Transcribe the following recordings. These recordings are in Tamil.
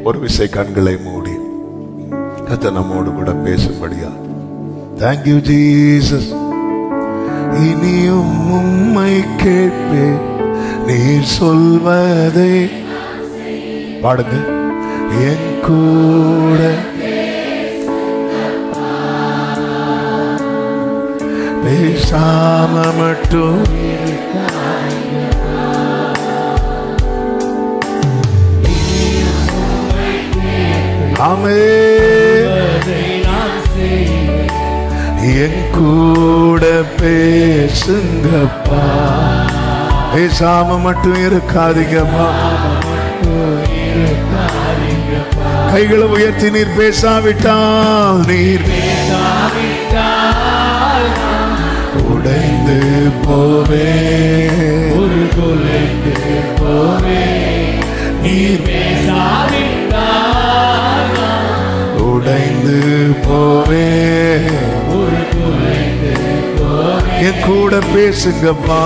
ஒரு விசை கண்களை மூடி கர்த்தர் நம்மோடு கூட பேசும்படியா. Thank you Jesus. இனியும் உம்மை கேட்பே, நீர் சொல்வதை பாடுங்க. என் கூட பேசாம மட்டும் என் கூட பேசுங்கப்பா. பேசாம மட்டும் இருக்காதீங்கப்பா. கைகளை உயர்த்தி நீர் பேசாவிட்டால், நீர் உடைந்து போவே, நீர் உடைந்து போவே. என் கூட பேசுங்கப்பா.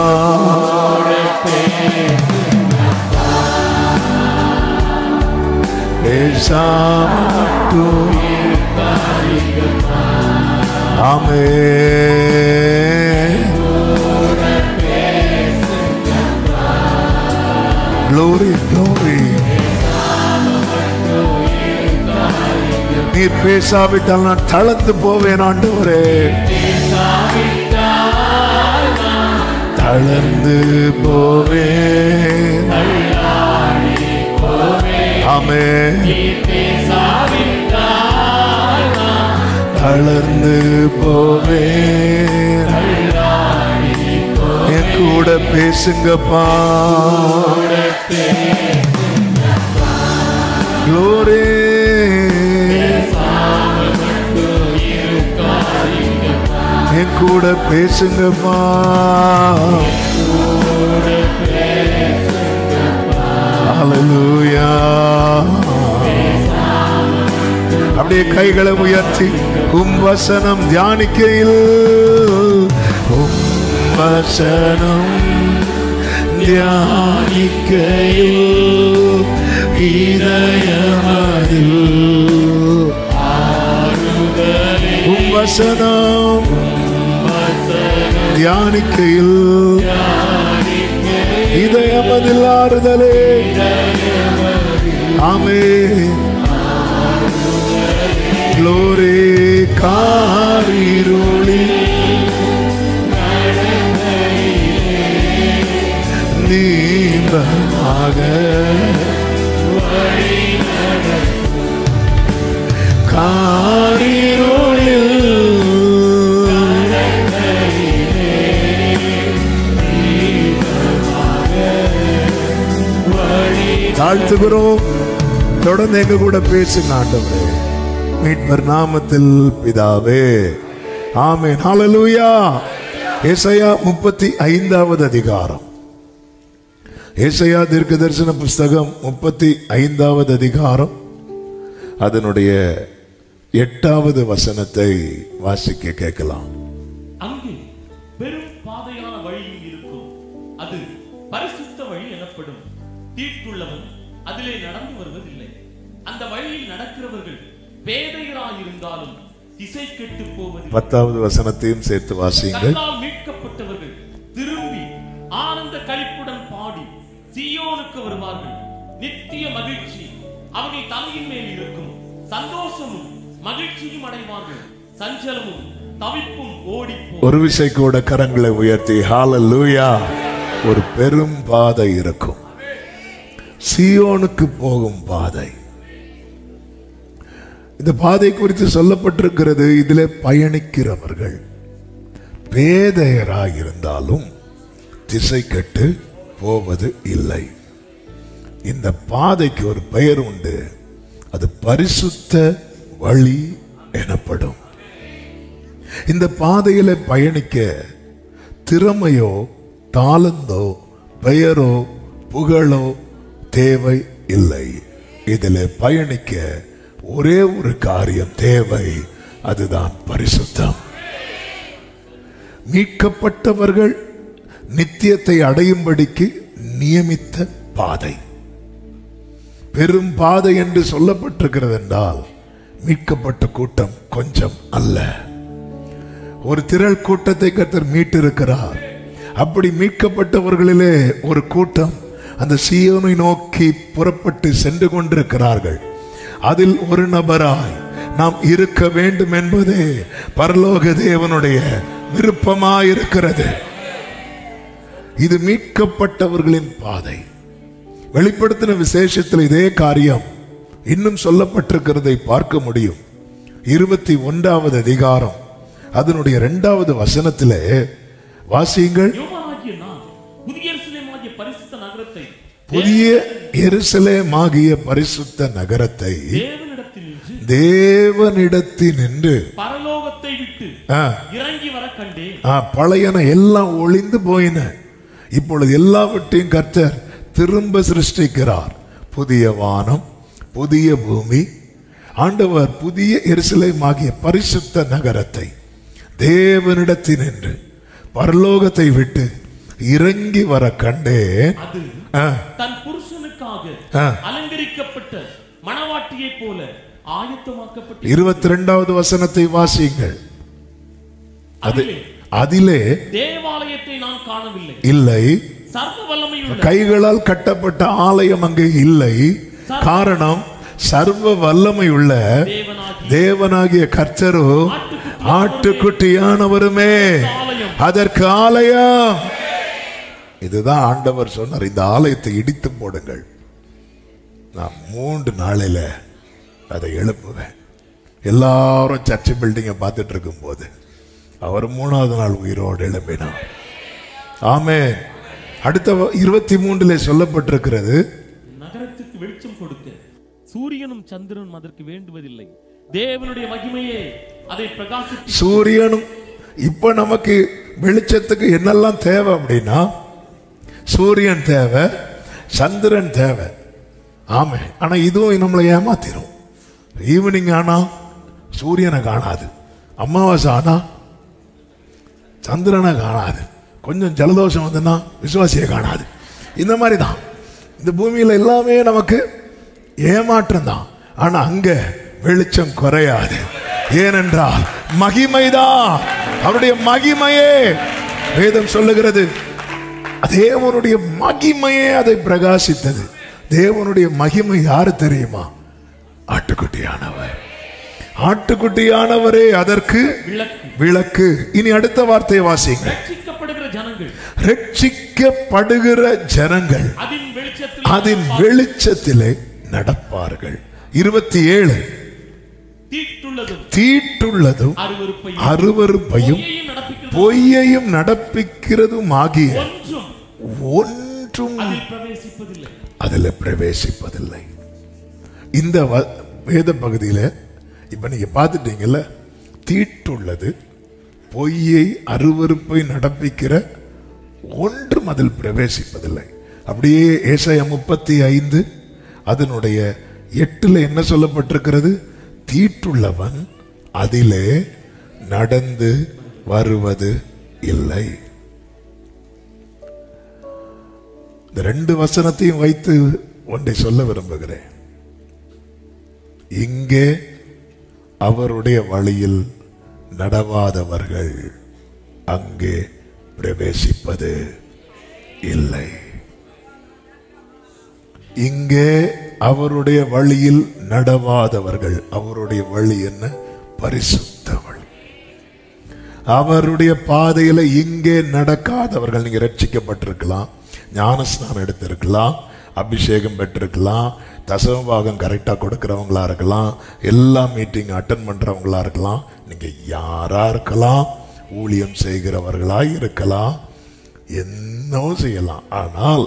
பேசாம மட்டும் ஆமென். Glory, glory. நீர் பேசாவிட்டால் நான் தளர்ந்து போவேன் ஆண்டவரே. தளர்ந்து போவேன். ஆமென். தளர்ந்து போவேன். என் கூட பேசுங்கப்பா. Glory. என் கூட பேசுங்கப்பா. ஹல்லேலூயா. அப்படியே கைகளை உயர்த்தி உம் வசனம் தியானிக்கையில், உம் வசனம் தியானிக்கையில் இதயமதில் உம் வசனம் தியானிக்கையில் இதயமதில் ஆறுதலே. ஆமென். Glory. காரிருளி நீங்களாக காரிருளில் தாழ்த்துகிறோம். தொடர்ந்து எங்க கூட பேசுங்க ஆண்டவரே. மீட்பர் நாமத்தில் பிதாவே. ஆமென். ஹல்லேலூயா. ஏசாயா 35வது அதிகாரம். ஏசாயா தீர்க்கதரிசன புஸ்தகம் 35வது அதிகாரம் அதனுடைய 8வது வசனத்தை வாசிக்க கேட்கலாம். அங்கு பெரும் பாதையான வழியும் இருக்கும், அது பரிசுத்த வழி எனப்படும். தீட்டுள்ளவன் அதிலே நடந்து வருவதில்லை. அந்த வழியில் நடக்கிறவர்கள் பேதையராயிருந்தாலும் திசை கெட்டு போவது. 10வது வசனத்தையும் சேர்த்து வாசியுங்கள். மீட்கப்பட்டவர்கள் திரும்பி ஆனந்த களிப்புடன் பாடி சீயோனுக்கு வருவார்கள். நித்திய மகிழ்ச்சி அவர்கள் தலையின் மேல் இருக்கும். சந்தோஷமும் மகிழ்ச்சியும் அடைவார்கள். சஞ்சலமும் தவிப்பும் ஓடிப்போம். ஒரு விசை கூட கரங்களை உயர்த்தி ஹல்லேலூயா. ஒரு பெரும் பாதை இருக்கும், சீயோனுக்கு போகும் பாதை. இந்த பாதை குறித்து சொல்லப்பட்டிருக்கிறது. இதிலே பயணிக்கிறவர்கள் பேதையராயிருந்தாலும் திசை கெட்டு போவது இல்லை. இந்த பாதைக்கு ஒரு பெயர் உண்டு, அது பரிசுத்த வழி எனப்படும். இந்த பாதையில பயணிக்க திறமையோ தாளந்தோ பெயரோ புகழோ தேவை இல்லை. இதில் பயணிக்க ஒரே ஒரு காரியம் தேவை, அதுதான் பரிசுத்தம். மீட்கப்பட்டவர்கள் நித்தியத்தை அடையும்படிக்கு நியமித்த பாதை. பெரும் பாதை என்று சொல்லப்பட்டிருக்கிறது என்றால் மீட்கப்பட்ட கூட்டம் கொஞ்சம் அல்ல. ஒரு திரள் கூட்டத்தை கர்த்தர் மீட்டிருக்கிறார். அப்படி மீட்கப்பட்டவர்களிலே ஒரு கூட்டம் அந்த சீயோனை நோக்கி புறப்பட்டு சென்று கொண்டிருக்கிறார்கள். அதில் ஒரு நபராய் நாம் இருக்க வேண்டும் என்பதே பரலோக தேவனுடைய விருப்பமாயிருக்கிறது. இது மீட்கப்பட்டவர்களின் பாதை. வெளிப்படுத்தின விசேஷத்தில் இதே காரியம் இன்னும் சொல்லப்பட்டிருக்கிறதை பார்க்க முடியும். 21வது அதிகாரம் அதனுடைய 2வது வசனத்திலே வாசியுங்கள். புதிய எருசலேமாகிய பரிசுத்த நகரத்தை தேவனிடத்தினின்று பரலோகத்தை விட்டு இறங்கி வர கண்டேன். பழையன எல்லாம் ஒளிந்து போயின, இப்பொழுது எல்லாவற்றையும் கர்த்தர் திரும்ப சிருஷ்டிக்கிறார். புதிய வானம், புதிய பூமி. ஆண்டவர் புதிய எருசலேமாகிய பரிசுத்த நகரத்தை தேவனிடத்தினின்று பரலோகத்தை விட்டு இறங்கி வர கண்டேன். தன் புருஷனுக்காக அலங்கரிக்கப்பட்ட மணவாட்டியை போல ஆயத்தமாக்கப்பட்ட 22வது வசனத்தை வாசியுங்கள். அதிலே தேவாலயத்தை நான் காணவில்லை. இல்லை, சர்வ வல்லமையுள்ள கைகளால் கட்டப்பட்ட ஆலயம் அங்கே இல்லை. காரணம், சர்வ வல்லமையுள்ள தேவனாகிய கர்த்தரோ ஆட்டுக்குட்டியானவருமே அதற்கு ஆலயம். இதுதான் ஆண்டவர் சொன்னார், இந்த ஆலயத்தை இடித்து போடுங்கள், நான் 3 நாளில அதை எழுப்புவேன். எல்லாரும் சர்ச் பில்டிங்கை பார்த்துட்டு இருக்கும் போது அவர் 3வது நாள் உயிரோடு எழுப்பினார். ஆமென். அடுத்த 23 சொல்லப்பட்டிருக்கிறது, நகரத்துக்கு வெளிச்சம் கொடுக்க சூரியனும் சந்திரனும் அதற்கு வேண்டுவதில்லை, தேவனுடைய மகிமையே அதை பிரகாசித்து. சூரியனும் இப்ப நமக்கு வெளிச்சத்துக்கு என்னெல்லாம் தேவை அப்படின்னா, சூரியன் தேவை, சந்திரன் தேவை. ஆமே. ஆனா இதுவும் நம்மளை ஏமாத்திரும். ஈவினிங் ஆனா சூரியனை காணாது, அமாவாசை ஆனா சந்திரனை காணாது, கொஞ்சம் ஜலதோஷம் வந்துன்னா விசுவாசியை காணாது. இந்த மாதிரி தான் இந்த பூமியில எல்லாமே நமக்கு ஏமாற்றம் தான். ஆனா அங்க வெளிச்சம் குறையாது. ஏனென்றால் மகிமைதான், அவருடைய மகிமையே வேதம் சொல்லுகிறது. தேவனுடைய மகிமையே அதை பிரகாசித்தது. தேவனுடைய மகிமை யாரு தெரியுமா? ஆட்டுக்குட்டியானவர். ஆட்டுக்குட்டியானவரே அதற்கு விளக்கு. இனி அடுத்த வார்த்தையை வாசிங்க. ரட்சிக்கப்படுகிற ஜனங்கள் அதன் வெளிச்சத்திலே நடப்பார்கள். 27 தீட்டுள்ளதும் அருவருப்பையும் பொய்யையும் நடப்பிக்கிறதும் ஆகிய ஒன்றும் அதில் பிரவேசிப்பதில்லை. இந்த வேத பகுதியில இப்ப நீங்க பார்த்துட்டீங்கல்ல, தீட்டுள்ளது, பொய்யை, அருவருப்பை நடப்பிக்கிற ஒன்றும் அதில் பிரவேசிப்பதில்லை. அப்படியே ஏசாயா 35 அதனுடைய 8 என்ன சொல்லப்பட்டிருக்கிறது? தீட்டுள்ளவன் அதிலே நடந்து வருவது இல்லை. இந்த 2 வசனத்தையும் வைத்து ஒன்றை சொல்ல விரும்புகிறேன். இங்கே அவருடைய வழியில் நடவாதவர்கள் அங்கே பிரவேசிப்பது இல்லை. இங்கே அவருடைய வழியில் நடவாதவர்கள், அவருடைய வழி என்ன? பரிசுத்த வழி. அவருடைய பாதையில இங்கே நடக்காதவர்கள், நீங்க ரட்சிக்கப்பட்டிருக்கலாம், ஞானஸ்நானம் எடுத்திருக்கலாம், அபிஷேகம் பெற்றிருக்கலாம், தசமபாகம் கரெக்டா கொடுக்கிறவங்களா இருக்கலாம், எல்லா மீட்டிங் அட்டன் பண்றவங்களா இருக்கலாம், நீங்க யாரா இருக்கலாம், ஊழியம் செய்கிறவர்களாய் இருக்கலாம், என்னவும் செய்யலாம். ஆனால்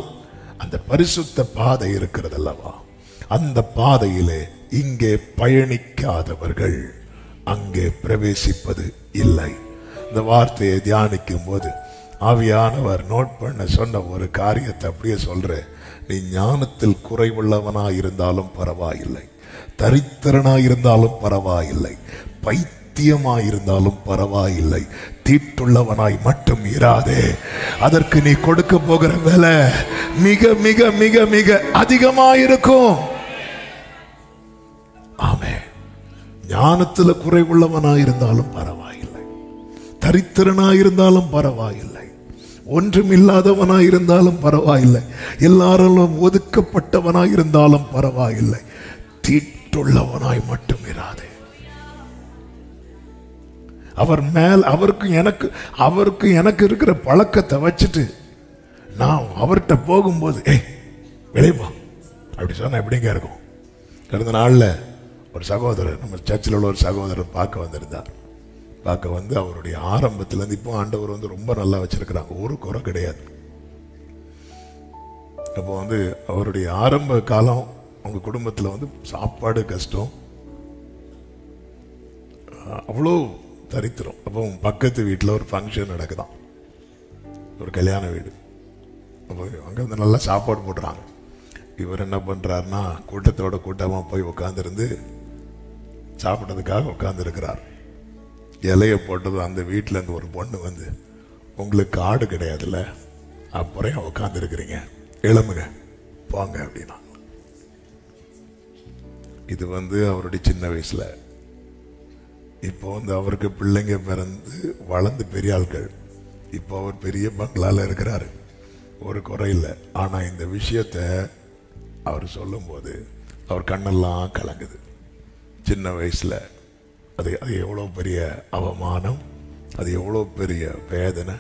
அந்த பரிசுத்த பாதை இருக்கிறது அல்லவா, அந்த பாதையிலே இங்கே பயணிக்காதவர்கள் அங்கே பிரவேசிப்பது இல்லை. இந்த வார்த்தையை தியானிக்கும் போது ஆவியானவர் நோட் பண்ண சொன்ன ஒரு காரியத்தை அப்படியே சொல்றேன். நீ ஞானத்தில் குறைவுள்ளவனாய் இருந்தாலும் பரவாயில்லை, தரித்திரனாய் இருந்தாலும் பரவாயில்லை, பைத்தியமாயிருந்தாலும் பரவாயில்லை, தீட்டுள்ளவனாய் மட்டும் இராதே. அதற்கு நீ கொடுக்க போகிற விலை மிக மிக மிக மிக அதிகமாயிருக்கும். ஞானத்துல குறைவுள்ளவனாயிருந்தாலும் பரவாயில்லை, தரித்திரனாயிருந்தாலும் பரவாயில்லை, ஒன்றுமில்லாதவனாயிருந்தாலும் பரவாயில்லை, எல்லாரும் ஒதுக்கப்பட்டவனாயிருந்தாலும் பரவாயில்லை, தீட்டுள்ளவனாய் மட்டும் இராதே. அவர் மேல் அவருக்கு எனக்கு இருக்கிற பழக்கத்தை வச்சுட்டு நான் அவர்கிட்ட போகும்போது விளைவா அப்படி சொன்னா எப்படிங்க இருக்கும்? கடந்த நாளில் ஒரு சகோதரர், நம்ம சர்ச்சில் உள்ள ஒரு சகோதரர் பார்க்க வந்திருந்தார். பார்க்க வந்து அவருடைய ஆரம்பத்திலேருந்து இப்போ ஆண்டவர் வந்து ரொம்ப நல்லா வச்சிருக்கிறாங்க, ஒரு குறை கிடையாது. அப்போ வந்து அவருடைய ஆரம்ப காலம் அவங்க குடும்பத்தில் வந்து சாப்பாடு கஷ்டம், அவ்வளோ தரித்திரம். அப்போ பக்கத்து வீட்டில் ஒரு ஃபங்க்ஷன் நடக்குதான், ஒரு கல்யாண வீடு. அப்போ அங்கே வந்து நல்லா சாப்பாடு போடுறாங்க. இவர் என்ன பண்ணுறாருன்னா கூட்டத்தோட கூட்டமாக போய் உட்காந்துருந்து சாப்பிட்றதுக்காக உட்காந்துருக்கிறார். இலையை போட்டது அந்த வீட்டிலேருந்து ஒரு பொண்ணு வந்து, உங்களுக்கு ஆடு கிடையாதுல்ல, அப்புறம் உட்காந்துருக்கிறீங்க, எழுமுங்க போங்க அப்படின்னா. இது வந்து அவருடைய சின்ன வயசுல. இப்போ வந்து அவருக்கு பிள்ளைங்க பிறந்து வளர்ந்து பெரிய ஆட்கள். இப்போ அவர் பெரிய பங்களால இருக்கிறாரு, ஒரு குறை இல்லை. ஆனா இந்த விஷயத்த அவர் சொல்லும் போது அவர் கண்ணெல்லாம் கலங்குது. சின்ன வயசுல அது எவ்வளோ பெரிய அவமானம், அது எவ்வளோ பெரிய வேதனை.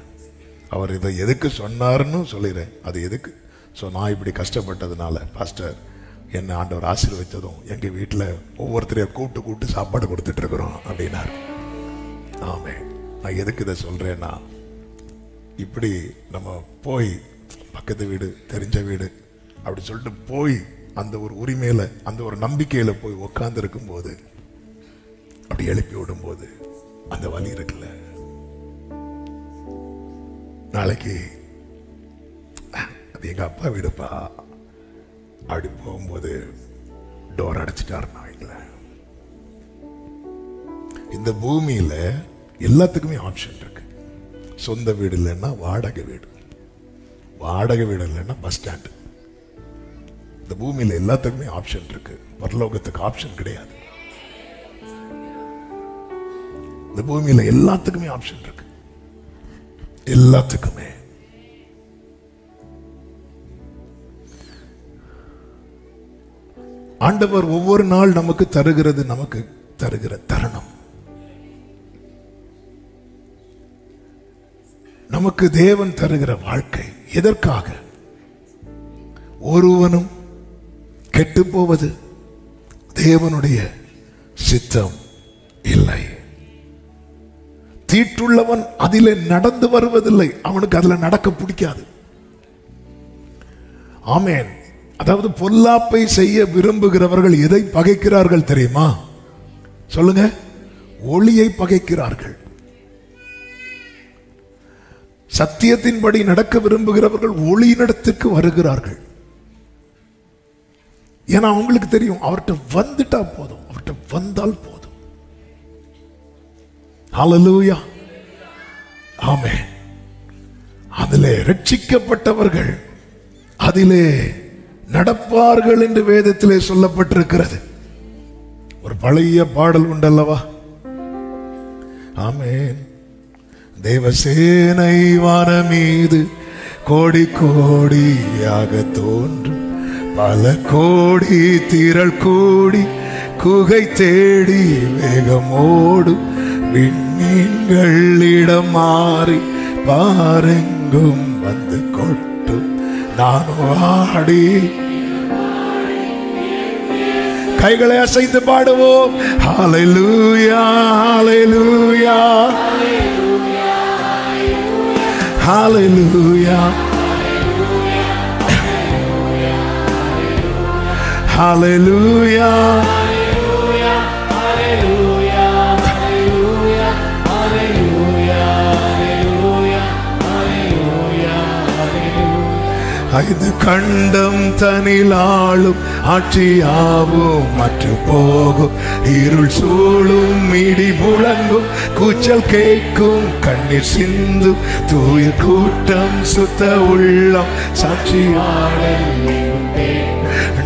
அவர் இதை எதுக்கு சொன்னாருன்னு சொல்லிடுறேன். அது எதுக்கு நான் இப்படி கஷ்டப்பட்டதுனால பாஸ்டர் என்ன ஆண்டவர் ஆசீர்வதிச்சதும் எங்க வீட்டில் ஒவ்வொருத்தரையும் கூப்பிட்டு சாப்பாடு கொடுத்துட்டு இருக்கிறோம் அப்படின்னாரு. ஆமே, நான் எதுக்கு இதை சொல்றேன்னா, இப்படி நம்ம போய் பக்கத்து வீடு, தெரிஞ்ச வீடு அப்படி சொல்லிட்டு போய் அந்த ஒரு உரிமையில, அந்த ஒரு நம்பிக்கையில போய் உட்கார்ந்து இருக்கும் போது, அப்படி எழுப்பி விடும் போது அந்த வலி இருக்குல்ல, நாளைக்கு அது எங்க அப்பா வீடுப்பா அப்படி போகும்போது டோர் அடைச்சிட்டாருன்னா வைங்களேன். இந்த பூமியில எல்லாத்துக்குமே ஆப்ஷன் இருக்கு. சொந்த வீடு இல்லைன்னா வாடகை வீடு, வாடகை வீடு இல்லைன்னா பஸ் ஸ்டாண்டு. இந்த பூமியில எல்லாத்துக்குமே ஆப்ஷன் இருக்கு, பரலோகத்துக்கு ஆப்ஷன் கிடையாது. இந்த பூமியில எல்லாத்துக்குமே ஆப்ஷன் இருக்கு, எல்லாத்துக்குமே. ஆண்டவர் ஒவ்வொரு நாள் நமக்கு தருகிறது, நமக்கு தருகிற தருணம், நமக்கு தேவன் தருகிற வாழ்க்கை எதற்காக? ஒருவனும் கெட்டு போவது தேவனுடைய சித்தம் இல்லை. தீட்டுள்ளவன் அதிலே நடந்து வருவதில்லை, அவனுக்கு அதுல நடக்க பிடிக்காது. ஆமென். அதாவது பொல்லாப்பை செய்ய விரும்புகிறவர்கள் எதை பகைக்கிறார்கள் தெரியுமா? சொல்லுங்க. ஒளியை பகைக்கிறார்கள். சத்தியத்தின்படி நடக்க விரும்புகிறவர்கள் ஒளியினிடத்துக்கு வருகிறார்கள். ஏன்னா அவங்களுக்கு தெரியும், அவர்கிட்ட வந்துட்டா போதும், அவர்கிட்ட வந்தால் போதும். ஹல்லேலூயா, ஆமென். அதிலே ரட்சிக்கப்பட்டவர்கள் அதிலே நடப்பார்கள் என்று வேதத்திலே சொல்லப்பட்டிருக்கிறது. ஒரு பழைய பாடல் உண்டல்லவா? ஆமென். தேவசேனை வானம் மீது கோடி கோடியாக தோன்றும், பல கோடி திரள் கூடி குகை தேடி வேகமோடும், விண்மீன்கள் இடம் மாறி பாரெங்கும் வந்து கொட்டும், நான் வாடி. கைகளை அசைத்து பாடுவோம். ஹல்லேலூயா, ஹல்லேலூயா, ஹல்லேலூயா, ஹல்லேலூயா, ஐந்து கண்டம் தனிலாளும் ஆட்சியாவும் மற்ற போகும், இருள் சூழும் இடி முழங்கும், கூச்சல் கேட்கும், கண்ணீர் சிந்தும், தூய கூட்டம் சுத்த உள்ளம் சாட்சியாள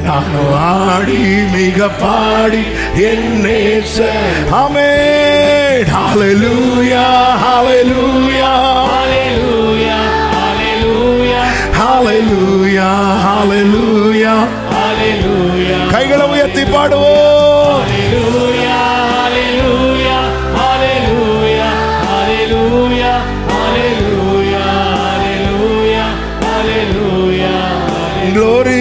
நானும் ஆடி மிக பாடி என் நேசர். ஆமென். ஹalleluya ஹalleluya ஹalleluya ஹalleluya ஹalleluya ஹalleluya ஹalleluya. கைகளை உயர்த்தி பாடுவோம். ஹalleluya ஹalleluya ஹalleluya ஹalleluya ஹalleluya ஹalleluya ஹalleluya. Glory.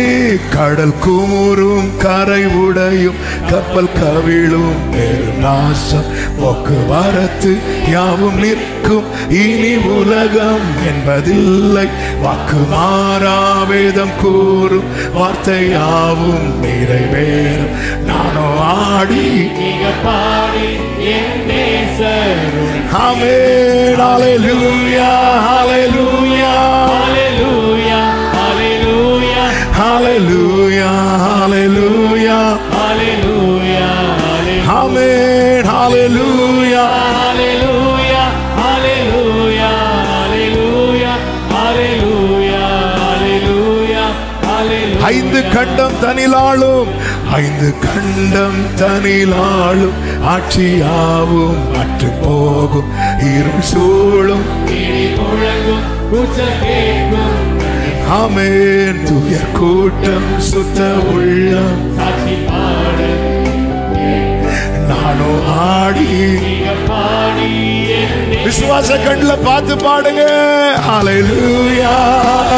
கடல் குமுறும் கரை உடையும் கப்பல் கவிழும் பெருநாசம் போக்குவரத்து யாவும் நிற்கும் இனி உலகம் என்பதில்லை. வாக்கு மாறா வேதம் கூறும் வார்த்தை யாவும் நிறைவேறும். நானோ ஆடி மிக பாடி என் நேசருடன். ஆமென். ஹalleluya ஹalleluya ஹalleluya ஹalleluya ஹalleluya ஹalleluya ஹalleluya ஆமென். ஹalleluya ஹalleluya ஹalleluya ஹalleluya ஹalleluya ஹalleluya ஹalleluya. ஐந்து கண்டம் தனிலாளும் ஐந்து கண்டம் தனிலாளும் ஆட்சியாவும் அற்று போகும் இருள் சூழும் இடி முழங்கும் கூச்சல் கேட்கும் ஆமென். துயர் கூட்டம் சுத்த உள்ளம் சாட்சி பாட நானோ ஆடி மிக பாடி என் விசுவாச கண்ணுல பார்த்து பாடுங்க. ஹalleluya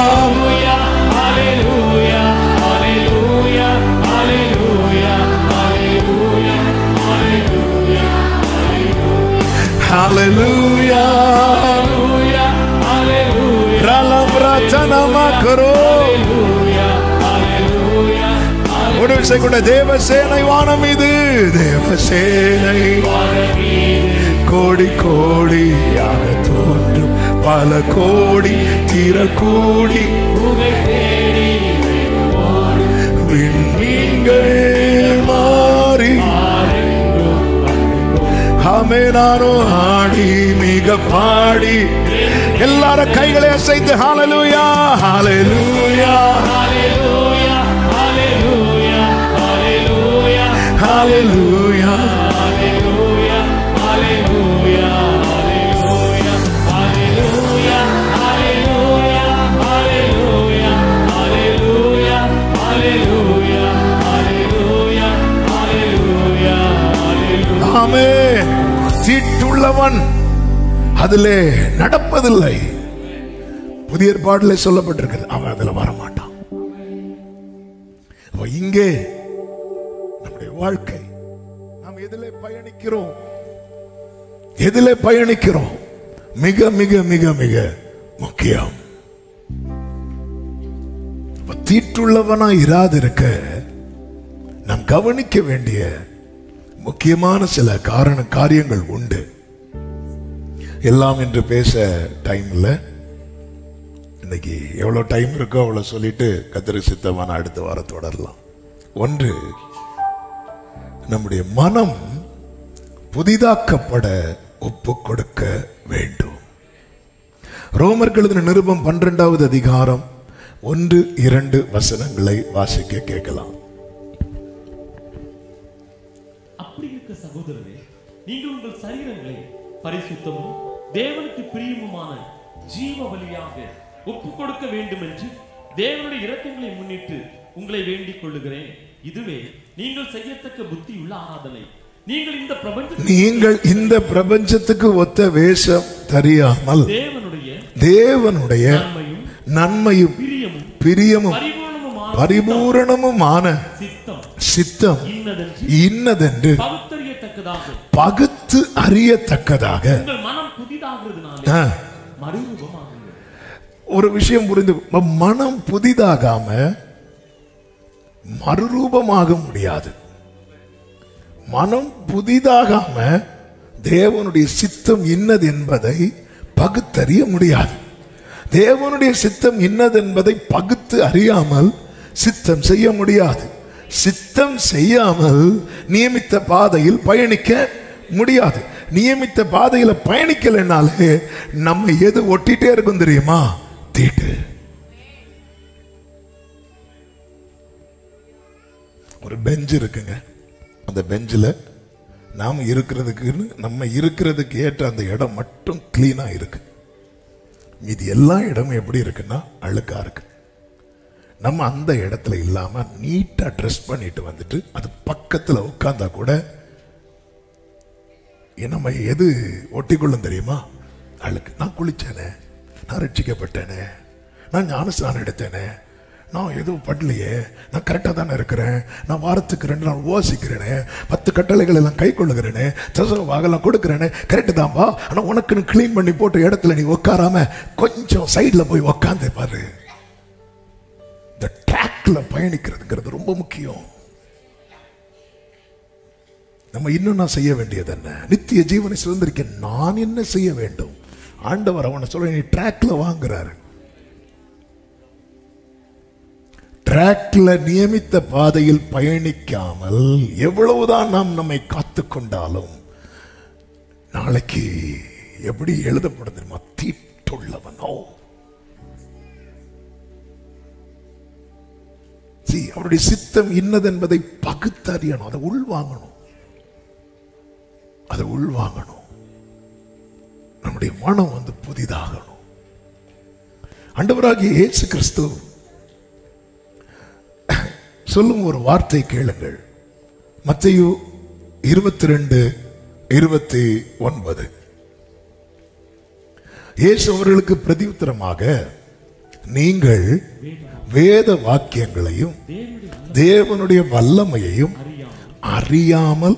ஹalleluya ஹalleluya ஹalleluya ஹalleluya ஹalleluya ஹalleluya ஹalleluya ஹalleluya ஹalleluya ரலம் ரச்சனமா கரோ. ஹalleluya ஹalleluya ஒரு விஷயம் கூட தேவசேனை வானம் இது தேவசேனை கோடி கோடியாக தோன்றும் பல கோடி திரள் கூடி உமை தேடி விண்மீன்கள் மாறி ஆமெனானோ ஆடி மிக பாடி எல்லாரும் கைகளை அசைத்து ஹalleluya ஹalleluya ஹalleluya ஹalleluya ஹalleluya ஹalleluya ஹalleluya ஹalleluya ஹalleluya ஹalleluya ஹalleluya ஹalleluya ஹalleluya ஹalleluya ஹalleluya ஹalleluya. ஆமென். தீட்டுள்ளவன் அதிலே நடப்பதில்லை. புதிய ஏற்பாட்டிலே சொல்லப்பட்டிருக்கிறது அவன் அதுல வரமாட்டான். இங்கே நம்முடைய வாழ்க்கை நாம் எதிலே பயணிக்கிறோம் எதிலே பயணிக்கிறோம் மிக மிக மிக மிக முக்கியம். தீட்டுள்ளவனா இராதிருக்க நாம் கவனிக்க வேண்டிய முக்கியமான சில காரியங்கள் உண்டு. எல்லாம் என்று பேச டைம் இல்லை. இன்னைக்கு எவ்வளவு டைம் இருக்கோ அவ்வளவு சொல்லிட்டு கர்த்தருக்கு சித்தமான அடுத்த வாரம் தொடரலாம். ஒன்று, நம்முடைய மனம் புதிதாக்கப்பட ஒப்பு கொடுக்க வேண்டும். ரோமர்கள் எழுதின நிருபம் 12வது அதிகாரம் 1-2 வசனங்களை வாசிக்க கேட்கலாம். அப்படி இருக்க சகோதரரே, நீங்கள் உங்கள் சரீரங்களை பரிசுத்தமும் தேவனுக்கு பிரியமுமான ஜீவ பலியாக ஒப்பு கொடுக்க வேண்டும் என்று தேவனுடைய இரக்கங்களை முன்னிட்டு உங்களை வேண்டிக் கொள்ளுகிறேன். இதுவே நீங்கள் செய்யத்தக்க புத்தியுள்ள ஆராதனை. நீங்கள் இந்த பிரபஞ்சத்துக்கு ஒத்த வேஷம் தெரியாமல் தேவனுடைய நன்மையும் பிரியமும் பரிபூரணமுமான சித்தம் இன்னதென்று பகுத்து அறியத்தக்கதாக ஒரு விஷயம் புரிந்து, மனம் புதிதாகாம மறுரூபமாக முடியாது. மனம் புதிதாகாம தேவனுடைய சித்தம் இன்னது என்பதை பகுத்தறிய முடியாது. தேவனுடைய சித்தம் இன்னது என்பதை பகுத்து அறியாமல் சித்தம் செய்ய முடியாது. சித்தம் செய்யாமல் நியமித்த பாதையில் பயணிக்க முடியாது. நியமித்த பாதையில பயணிக்கலைனாலே நம்ம எது ஒட்டிட்டே இருக்கும் தெரியுமா? தீட்டு. ஒரு பெஞ்ச் இருக்குங்க. அந்த பெஞ்சில் நம்ம இருக்கிறதுக்கு ஏற்ற அந்த இடம் மட்டும் கிளீனா இருக்கு. இது எல்லா இடமும் எப்படி இருக்குன்னா அழுக்கா இருக்கு. நம்ம அந்த இடத்துல இல்லாம நீட்டா ட்ரெஸ் பண்ணிட்டு வந்துட்டு அது பக்கத்துல உட்கார்ந்தா கூட நம்ம எது ஒட்டிக்கொள்ளும் தெரியுமா? அழுக்கு. நான் குளிச்சேனே, நான் ரட்சிக்கப்பட்டேனே, நான் ஞானஸ்நானம் எடுத்தேனே, நான் எதுவும் படலையே, நான் கரெக்டாக தானே இருக்கிறேன், நான் வாரத்துக்கு 2 நாள் உபவாசிக்கிறேனே, 10 கட்டளைகள் எல்லாம் கை கொள்ளுகிறேனே, தசவாகலாம் கொடுக்கிறேனே, கரெக்டு தான்பா. ஆனால் உனக்குன்னு கிளீன் பண்ணி போட்ட இடத்துல நீ உட்காராம கொஞ்சம் சைடில் போய் உட்காந்தே பாரு. இந்த ட்ராக்ல பயணிக்கிறதுங்கிறது ரொம்ப முக்கியம். நம்ம இன்னும் நான் செய்ய வேண்டியது என்ன? நித்திய ஜீவனை சுதந்திரிக்க நான் என்ன செய்ய வேண்டும்? ஆண்டவர் அவனை சொல்ல நீ ட்ராக்ல வாங்குறாரு. ட்ராக்ல நியமித்த பாதையில் பயணிக்காமல் எவ்வளவுதான் நாம் நம்மை காத்து கொண்டாலும் நாளைக்கு எப்படி எழுதப்படும் தெரியுமா? தீட்டுள்ளவனோ. அவருடைய சித்தம் இன்னது என்பதை பகுத்தறியணும். அதை உள்வாங்கணும். நம்முடைய மனம் புதிதாகணும். ஆண்டவராகிய இயேசு கிறிஸ்து சொல்லும் ஒரு வார்த்தை கேளுங்கள். மத்தேயு 22:29. இயேசு அவர்களுக்கு பிரதியுத்தரமாக, நீங்கள் வேத வாக்கியங்களையும் தேவனுடைய வல்லமையையும் அறியாமல்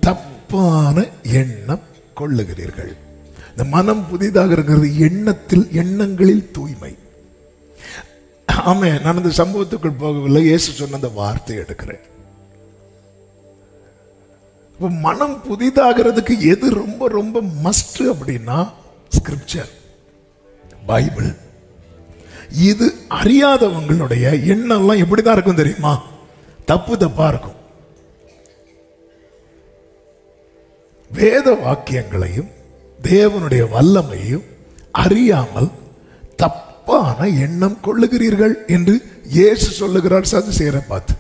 தப்பான எண்ணம் கொள்ளுகிறீர்கள். இந்த மனம் புதிதாக இருக்கிறது எண்ணங்களில் தூய்மை. ஆமே, நான் இந்த சம்பவத்துக்குள் போகவில்லை. இயேசு சொன்ன அந்த வார்த்தை எடுக்கிறேன். மனம் புதிதாகிறதுக்கு எது ரொம்ப ரொம்ப மஸ்ட் அப்படின்னா ஸ்கிரிப்சர், பைபிள். இது அறியாதவங்களுடைய எண்ணம்லாம் எப்படிதான் இருக்கும் தெரியுமா? தப்பா இருக்கும். வேத வாக்கியங்களையும் தேவனுடைய வல்லமையையும் அறியாமல் தப்பான எண்ணம் கொள்ளுகிறீர்கள் என்று இயேசு சொல்லுகிறார் சதுசேயரை பார்த்து.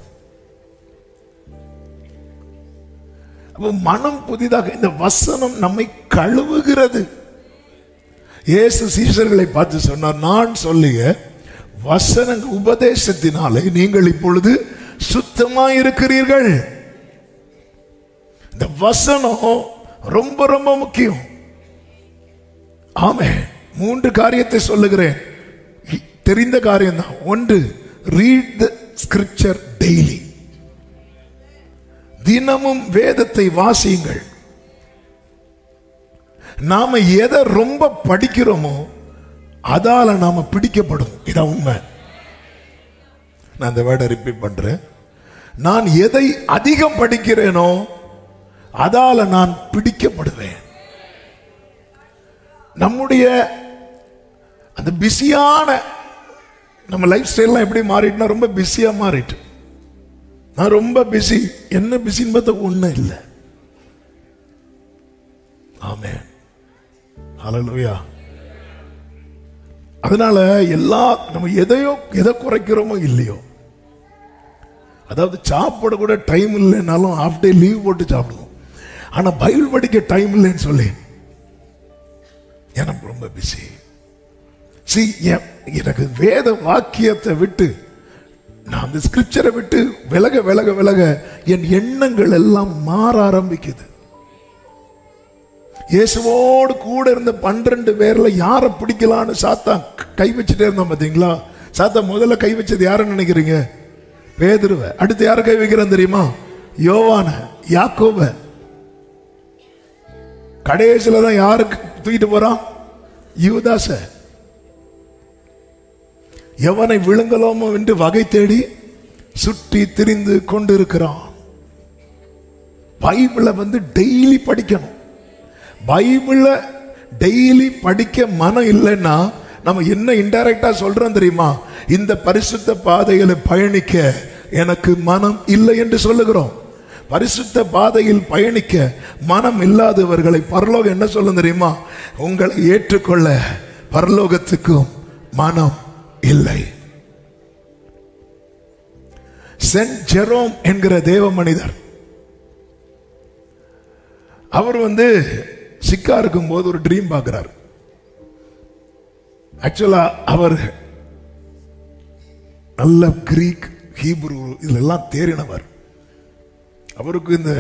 மனம் புதிதாக இந்த வசனம் நம்மை கழுவுகிறது. இயேசு சீஷர்களை பார்த்து சொன்னார், நான் சொல்லிய வசன உபதேசத்தினாலே நீங்கள் இப்பொழுது சுத்தமாயிருக்கிறீர்கள். இந்த வசனம் ரொம்ப ரொம்ப முக்கியம். ஆமே, 3 காரியத்தை சொல்லுகிறேன். தெரிந்த காரியம் தான். 1, read the scripture daily. தினமும் வேதத்தை வாசியுங்கள். நாம எதை ரொம்ப படிக்கிறோமோ அதால நாம பிடிக்கப்படும். இதான் உண்மை. நான் இந்த வேர்டை ரிப்பீட் பண்றேன். நான் எதை அதிகம் படிக்கிறேனோ அதால நான் பிடிக்கப்படுவேன். நம்முடைய அந்த பிஸியான நம்ம லைஃப் ஸ்டைல்லாம் எப்படி மாறிட்டுனா, ரொம்ப பிஸியா மாறிட்டு. நான் ரொம்ப பிஸி. என்ன பிஸின்னு பார்த்தா ஒண்ணும் இல்லை. ஆமென், ஹல்லேலூயா. அதனால நம்ம எதை குறைக்கிறோமோ இல்லையோ, அதாவது சாப்பிட கூட டைம் இல்லைன்னாலும் ஹாஃப் டே லீவ் போட்டு சாப்பிடுவோம். ஆனா பைபிள் படிக்க டைம் இல்லைன்னு சொல்லி எனக்கு ரொம்ப பிஸி. எனக்கு வேத வாக்கியத்தை விட்டு, நான் அந்த ஸ்கிரிப்சரை விட்டு விலக விலக விலக என் எண்ணங்கள் எல்லாம் மாற ஆரம்பிக்குது. இயேசுவோடு கூட இருந்த 12 பேர்ல யாரை பிடிக்கலான்னு சாத்தான் கை வச்சுட்டே இருந்தான். பாத்தீங்களா? சாத்தான் முதல்ல கை வச்சது யாருன்னு நினைக்கிறீங்க? பேதுருவை. அடுத்து யாரை கை வைக்கிறான் தெரியுமா? யோவான, யாக்கோப. கடைசியில தான் யாருக்கு தூக்கிட்டு போறான்? யூதாச. எவனை விழுங்கலாமோ என்று வகை தேடி சுற்றி திரிந்து கொண்டிருக்கிறான். பைபிளை டெய்லி படிக்கணும். பைபிளை டெய்லி படிக்க மனம் இல்லைன்னா நம்ம என்ன இன்டைரக்டா சொல்றோம் தெரியுமா? இந்த பரிசுத்த பாதையில பயணிக்க எனக்கு மனம் இல்லை என்று சொல்லுகிறோம். பரிசுத்த பாதையில் பயணிக்க மனம் இல்லாதவர்களை பரலோகம் என்ன சொல்லும் தெரியுமா? உங்களை ஏற்றுக்கொள்ள பரலோகத்துக்கும் மனம் இல்லை. சென்ட் ஜெரோம் என்கிற தேவ மனிதர். அவர் சிக்கா இருக்கும் போது ஒரு ட்ரீம் பார்க்கிறார். ஆக்சுவலா அவர் நல்ல கிரீக், ஹீப்ரு இதெல்லாம் தேறினவர். அவருக்கு இந்த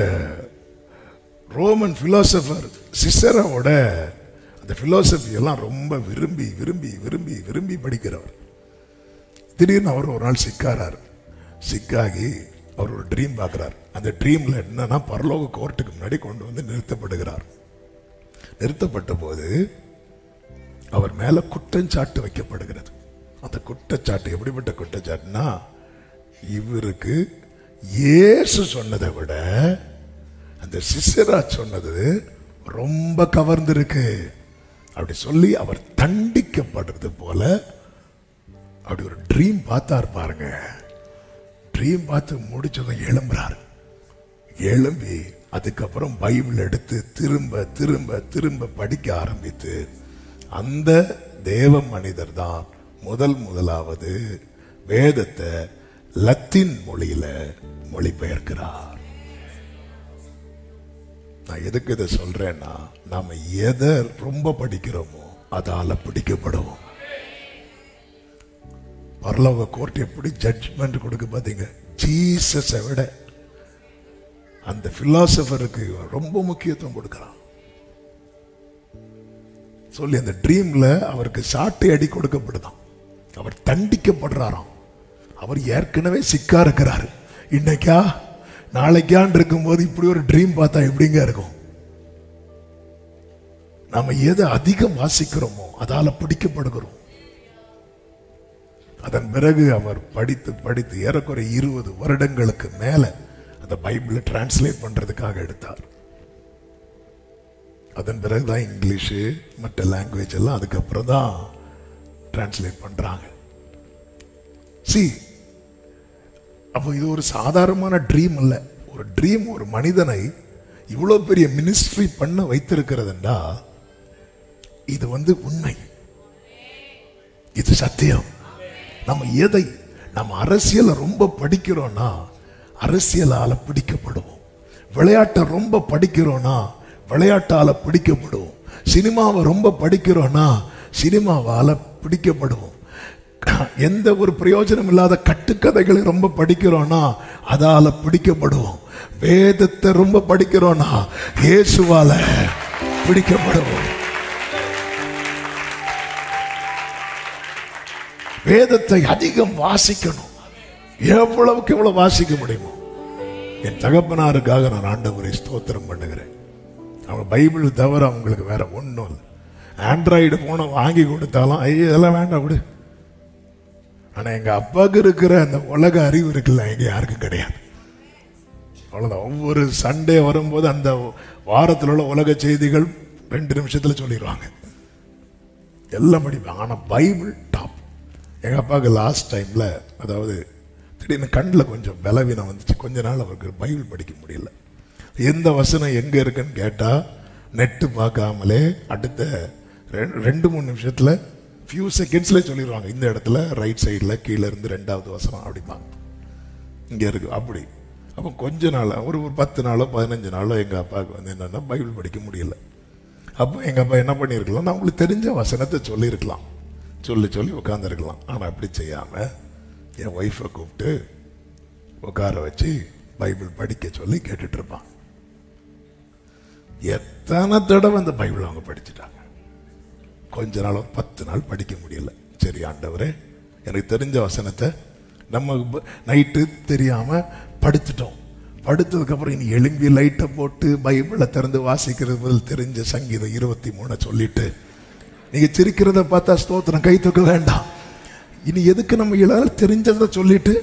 ரோமன் பிலாசபர் சிசரோட அந்த பிலாசபி எல்லாம் ரொம்ப விரும்பி விரும்பி விரும்பி விரும்பி படிக்கிறவர். திடீர்னு அவர் ஒரு நாள் சிக்காரார். சிக்காகி அவர் ஒரு ட்ரீம் பார்க்கிறார். அந்த ட்ரீம்ல என்னன்னா, பரலோக கோர்ட்டுக்கு முன்னாடி கொண்டு நிறுத்தப்படுகிறார். நிறுத்தப்பட்ட போது அவர் மேல குற்றச்சாட்டு வைக்கப்படுகிறது. அந்த குற்றச்சாட்டு எப்படிப்பட்ட குற்றச்சாட்டுனா, இவருக்கு இயேசு சொன்னதை விட அந்த சிசரா சொன்னது ரொம்ப கவர்ந்திருக்கு அப்படி சொல்லி அவர் தண்டிக்கப்படுறது போல அப்படி ஒரு ட்ரீம் பார்த்தார் பாருங்க. ட்ரீம் பார்த்து முடிச்சதும் எழும்புறாரு. எழும்பி அதுக்கப்புறம் பைபிள் எடுத்து திரும்ப திரும்ப திரும்ப படிக்க ஆரம்பித்து அந்த தேவ மனிதர் தான் முதலாவது வேதத்தை லத்தீன் மொழியில மொழிபெயர்க்கிறார். நான் எதுக்கு இதை சொல்றேன்னா, நாம எதை ரொம்ப படிக்கிறோமோ அதால பிடிக்கப்படுவோம். பரலோக கோர்ட் எப்படி ஜட்ஜ்மெண்ட் கொடுக்க பாத்தீங்க. ஜீசஸை விட அந்த பிலாசபருக்கு ரொம்ப முக்கியத்துவம் கொடுக்கிறான் சொல்லி அந்த ட்ரீம்ல அவருக்கு சாட்டை அடி கொடுக்கப்படுதான். அவர் தண்டிக்கப்படுறாராம். அவர் ஏற்கனவே சிக்கா இருக்கிறாரு. இன்னைக்கா நாளைக்கான் இருக்கும்போது இப்படி ஒரு ட்ரீம் பார்த்தா எப்படிங்க இருக்கும்? நாம எதை அதிகம் வாசிக்கிறோமோ அதால பிடிக்கப்படுகிறோம். அதன் பிறகு அவர் படித்து படித்து ஏறக்குறைய 20 வருடங்களுக்கு மேல அந்த பைபிளை டிரான்ஸ்லேட் பண்றதுக்காக எடுத்தார். அதன் பிறகுதான் இங்கிலீஷ் மற்ற லாங்குவேஜ் எல்லாம் அதுக்கப்புறம் தான் டிரான்ஸ்லேட் பண்றாங்க. அப்போ இது ஒரு சாதாரணமான ட்ரீம் அல்ல. ஒரு ட்ரீம் ஒரு மனிதனை இவ்வளவு பெரிய மினிஸ்ட்ரி பண்ண வைத்திருக்கிறதுண்டா, இது உண்மை, இது சத்தியம். நம்ம அரசியலை ரொம்ப படிக்கிறோம்னா அரசியலால பிடிக்கப்படுவோம். விளையாட்டை ரொம்ப படிக்கிறோம்னா விளையாட்டால பிடிக்கப்படுவோம். சினிமாவை ரொம்ப படிக்கிறோம்னா சினிமாவால பிடிக்கப்படுவோம். எந்த ஒரு பிரயோஜனம் இல்லாத கட்டுக்கதைகளை ரொம்ப படிக்கிறோம்னா அதால பிடிக்கப்படுவோம். வேதத்தை ரொம்ப படிக்கிறோம்னா இயேசுவால பிடிக்கப்படுவோம். வேதத்தை அதிகம் வாசிக்கணும். எவ்வளவுக்கு எவ்வளவு வாசிக்க முடியுமோ. என் தகப்பனாருக்காக நான் ஆண்டவரை ஸ்தோத்திரம் பண்ணுகிறேன். அவங்க பைபிள் தவிர அவங்களுக்கு வேற ஒன்றும் இல்லை. ஆண்ட்ராய்டு போனை வாங்கி கொடுத்தாலும் ஐயோ இதெல்லாம் வேண்டாம் விடு. ஆனா எங்க அப்பாவுக்கு இருக்கிற அந்த உலக அறிவு இருக்குல்ல, எங்க யாருக்கும் கிடையாது. அவ்வளவுதான். ஒவ்வொரு சண்டே வரும்போது அந்த வாரத்தில் உள்ள உலக செய்திகள் 2 நிமிஷத்துல சொல்லிடுவாங்க. எல்லாம் படிப்பாங்க. ஆனா பைபிள் டாப். எங்க அப்பாவுக்கு லாஸ்ட் டைம்ல, அதாவது திடீர்னு கண்ணில் கொஞ்சம் பலவீனம் வந்துச்சு. கொஞ்ச நாள் அவருக்கு பைபிள் படிக்க முடியல. எந்த வசனம் எங்க இருக்குன்னு கேட்டா நெட்டு பார்க்காமலே அடுத்த 2-3 நிமிஷத்துல ஃபியூ செகண்ட்ஸ்ல சொல்லிடுவாங்க. இந்த இடத்துல ரைட் சைடில் கீழே இருந்து 2வது வசனம் அப்படிப்பாங்க. இங்க இருக்கு அப்படி. அப்போ கொஞ்ச நாள் ஒரு 10 நாளோ 15 நாளோ எங்க அப்பாவுக்கு என்னன்னா பைபிள் படிக்க முடியல. அப்போ எங்க அப்பா என்ன பண்ணிருக்கலாம், நான் உங்களுக்கு தெரிஞ்ச வசனத்தை சொல்லியிருக்கலாம், சொல்லி உட்காந்துருக்கலாம். ஆனா அப்படி செய்யாம என் ஒய்ஃபை கூப்பிட்டு உட்கார வச்சு பைபிள் படிக்க சொல்லி கேட்டுட்டு இருப்பான். எத்தனை தடவை அந்த பைபிள் அவங்க படிச்சுட்டாங்க. கொஞ்ச நாள் 10 நாள் படிக்க முடியல. சரி ஆண்டவரே, எனக்கு தெரிஞ்ச வசனத்தை நம்ம நைட்டு தெரியாம படுத்துட்டோம். படுத்ததுக்கு அப்புறம் இனி எழும்பி லைட்டை போட்டு பைபிளை திறந்து வாசிக்கிறது முதல் தெரிஞ்ச சங்கீதம் 23 சொல்லிட்டு நீங்க சிரிக்கிறத பார்த்தா ஸ்தோத்திரம் கை தூக்க வேண்டாம். இனி எதுக்கு நம்ம எல்லாரும் தெரிஞ்சதை சொல்லிட்டு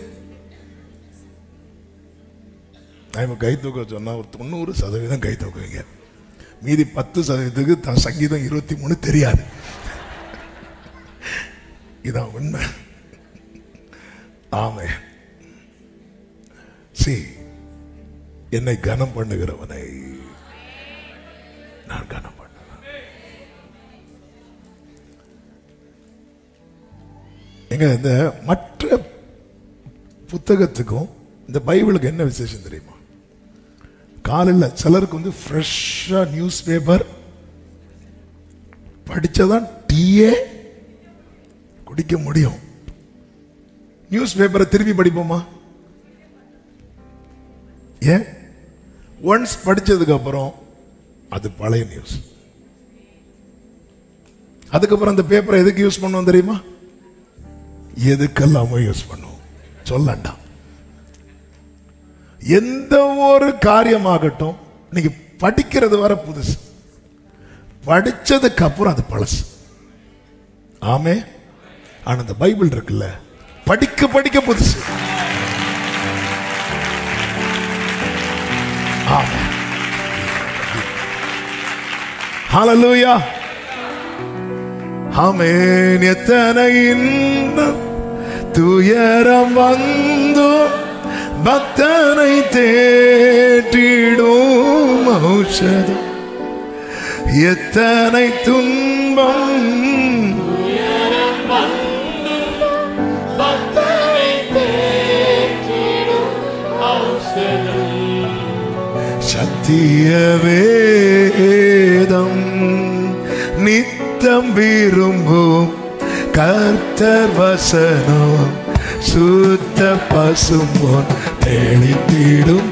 நான் கை தூக்க சொன்னா ஒரு 90% கை தூக்குவீங்க. மீதி 10% சங்கீதம் 23 தெரியாது. இதான் உண்மை. ஆமே. என்னை கனம் பண்ணுகிறவனை நான் கனம் பண்ணுவேன். எங்க இந்த மற்ற புத்தகத்துக்கும் இந்த பைபிளுக்கு என்ன விசேஷம் தெரியுமா? காலையில் சிலருக்கு வந்து ஃப்ரெஷ்ஷா நியூஸ் பேப்பர் படிச்சதான் டீயே குடிக்க முடியும். நியூஸ் பேப்பரை திருப்பி படிப்போமா? ஏன்? ஒன்ஸ் படிச்சதுக்கு அப்புறம் அது பழைய நியூஸ். அதுக்கப்புறம் அந்த பேப்பரை எதுக்கு யூஸ் பண்ணுவோம் தெரியுமா? எதுக்கெல்லாமோ யூஸ் பண்ணுவோம். சொல்லண்டா. எந்த ஒரு காரியமாகட்டும் நீங்க படிக்கிறது வர புதுசு, படிச்சதுக்கு அப்புறம் அது பழசு. ஆமே. ஆனா இந்த பைபிள் இருக்குல்ல, படிக்க படிக்க புதுசு. ஆமே. ஹல்லேலூயா. ஆமென். எத்தனை இன்பம் துயரம் வந்தோ பக்தனை தேற்றிடும் ஔஷதம். எத்தனை துன்பம் சத்திய வேதம் நித்தம் விரும்பும் கர்த்தர் வசனம் சுத்த பசும்பொன் தெளித்திடும்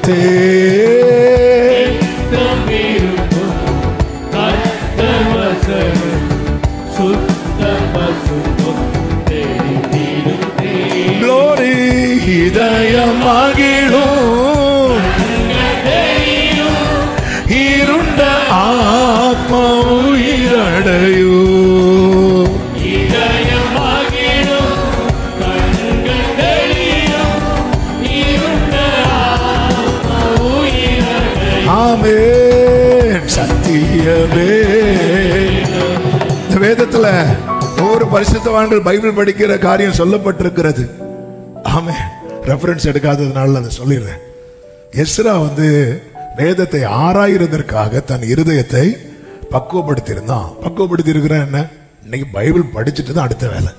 க்ளோரி இதயம் மகிழும் இருண்ட ஆத்மா உயிரடையோ. ஆமென். சத்தியமே. இந்த வேதத்துல ஒவ்வொரு பரிசுத்தவான்கள் பைபிள் படிக்கிற காரியம் சொல்லப்பட்டிருக்கிறது. ஆமென். ரெஃபரன்ஸ் எடுக்காததுனால அதை சொல்லிடுறேன். எஸ்ரா வந்து வேதத்தை ஆராய்வதற்காக தன் இருதயத்தை பக்குவப்படுத்தி இருந்தான். பக்குவப்படுத்தி இருக்கிறேன் என்ன? இன்னைக்கு பைபிள் படிச்சுட்டு தான் அடுத்த வேலை.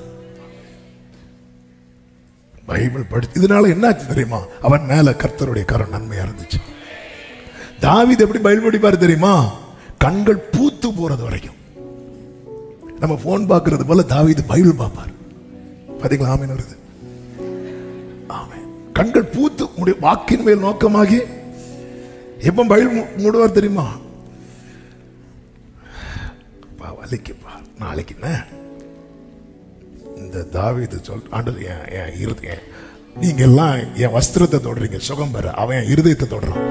பைபிள் படிச்சு இதனால என்ன ஆச்சு தெரியுமா? அவன் மேல கர்த்தருடைய கரம் நன்மையா இருந்துச்சு. தாவீது எப்படி பைபிள் படிப்பாரு தெரியுமா? கண்கள் பூத்து போறது வரைக்கும். நம்ம போன் பார்க்கிறது போல தாவீது பைபிள் பார்ப்பார். பாத்தீங்களா? ஆமென் வருது. ஆமென். கண்கள் பூத்து வாக்கின் மேல் நோக்கமாகி எப்ப பைபிள் மூடுவார் தெரியுமா? வலிக்குப்பா நாளைக்கு இந்த தாவீது சொல் ஆண்டவர் நீங்க எல்லாம் என் வஸ்திரத்தை தொடுறீங்க சுகம் பெற, அவன் என் இருதயத்தை தொடுறான்.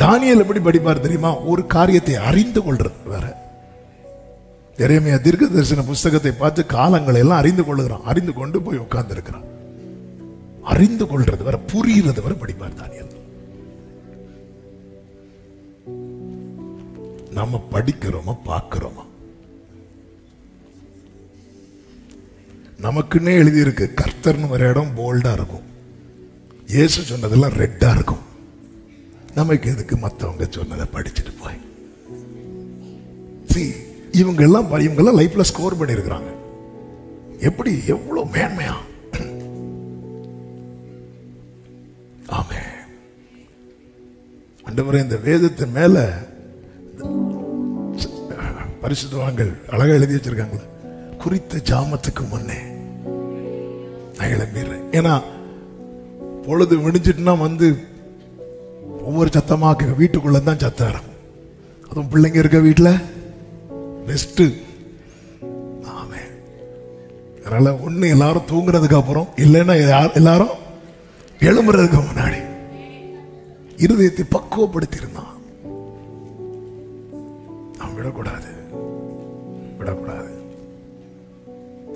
தானியேல் எப்படி படிப்பார் தெரியுமா? ஒரு காரியத்தை அறிந்து கொள்றது வேற. எரேமியா தீர்க்க தரிசன புஸ்தகத்தை பார்த்து காலங்களை எல்லாம் அறிந்து கொள்ளுகிறான். அறிந்து கொண்டு போய் உட்கார்ந்து இருக்கிறான். அறிந்து கொள்றது வர, புரியுறது வர படிப்பார் தானியேல். நம்ம படிக்கிறோமா பார்க்கிறோமா? நமக்குன்னே எழுதி இருக்கு, கர்த்தர்னு ஒரு இடம் போல்டா இருக்கும், இயேசு சொன்னதெல்லாம் ரெட்டா இருக்கும். நமக்கு எதுக்கு மற்றவங்க சொன்னதை படிச்சுட்டு போய் இவங்க எல்லாம் லைஃப்ல ஸ்கோர் பண்ணிருக்கிறாங்க. எப்படி எவ்வளவு மேன்மையா. ஆமே. ஆண்டவரே இந்த வேதத்தை மேல பரிசுத்தவான்கள் அழகா எழுதி வச்சிருக்காங்களே, குறித்த ஜாமத்துக்கு முன்னே நான் எழும்பிடுறேன். ஏன்னா பொழுது விடிஞ்சிட்டுனா வந்து ஒவ்வொரு சத்தமாக வீட்டுக்குள்ள தான் சத்தம் இருக்கும். அதுவும் பிள்ளைங்க இருக்க வீட்டுல பெஸ்ட். ஆமே. அதனால ஒண்ணு எல்லாரும் தூங்குறதுக்கு அப்புறம், இல்லைன்னா எல்லாரும் எழும்புறதுக்கு முன்னாடி இருதயத்தை பக்குவப்படுத்தி இருந்தான். நாம் விடக்கூடாது, விடக்கூடாது.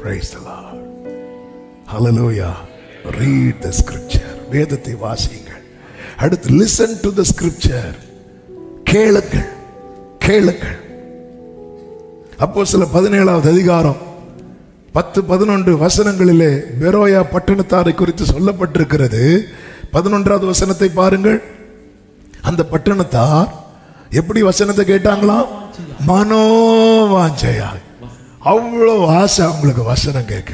Praise the Lord. Hallelujah. Read the scripture. வேதத்தை வாசியுங்கள். அடுத்து listen to the scripture. கேளுங்கள், கேளுங்கள். அப்போஸ்தலர் 17வது அதிகாரம் 10-11 வசனங்களிலே பெரோயா பட்டணத்தாரை குறித்து சொல்லப்பட்டிருக்கிறது. 11வது வசனத்தை பாருங்கள். அந்த பட்டணத்தார் எப்படி வசனத்தை கேட்டாங்களாம்? மனோவாஞ்சையா. அவ்வளவு ஆசை அவங்களுக்கு வசனம் கேட்க.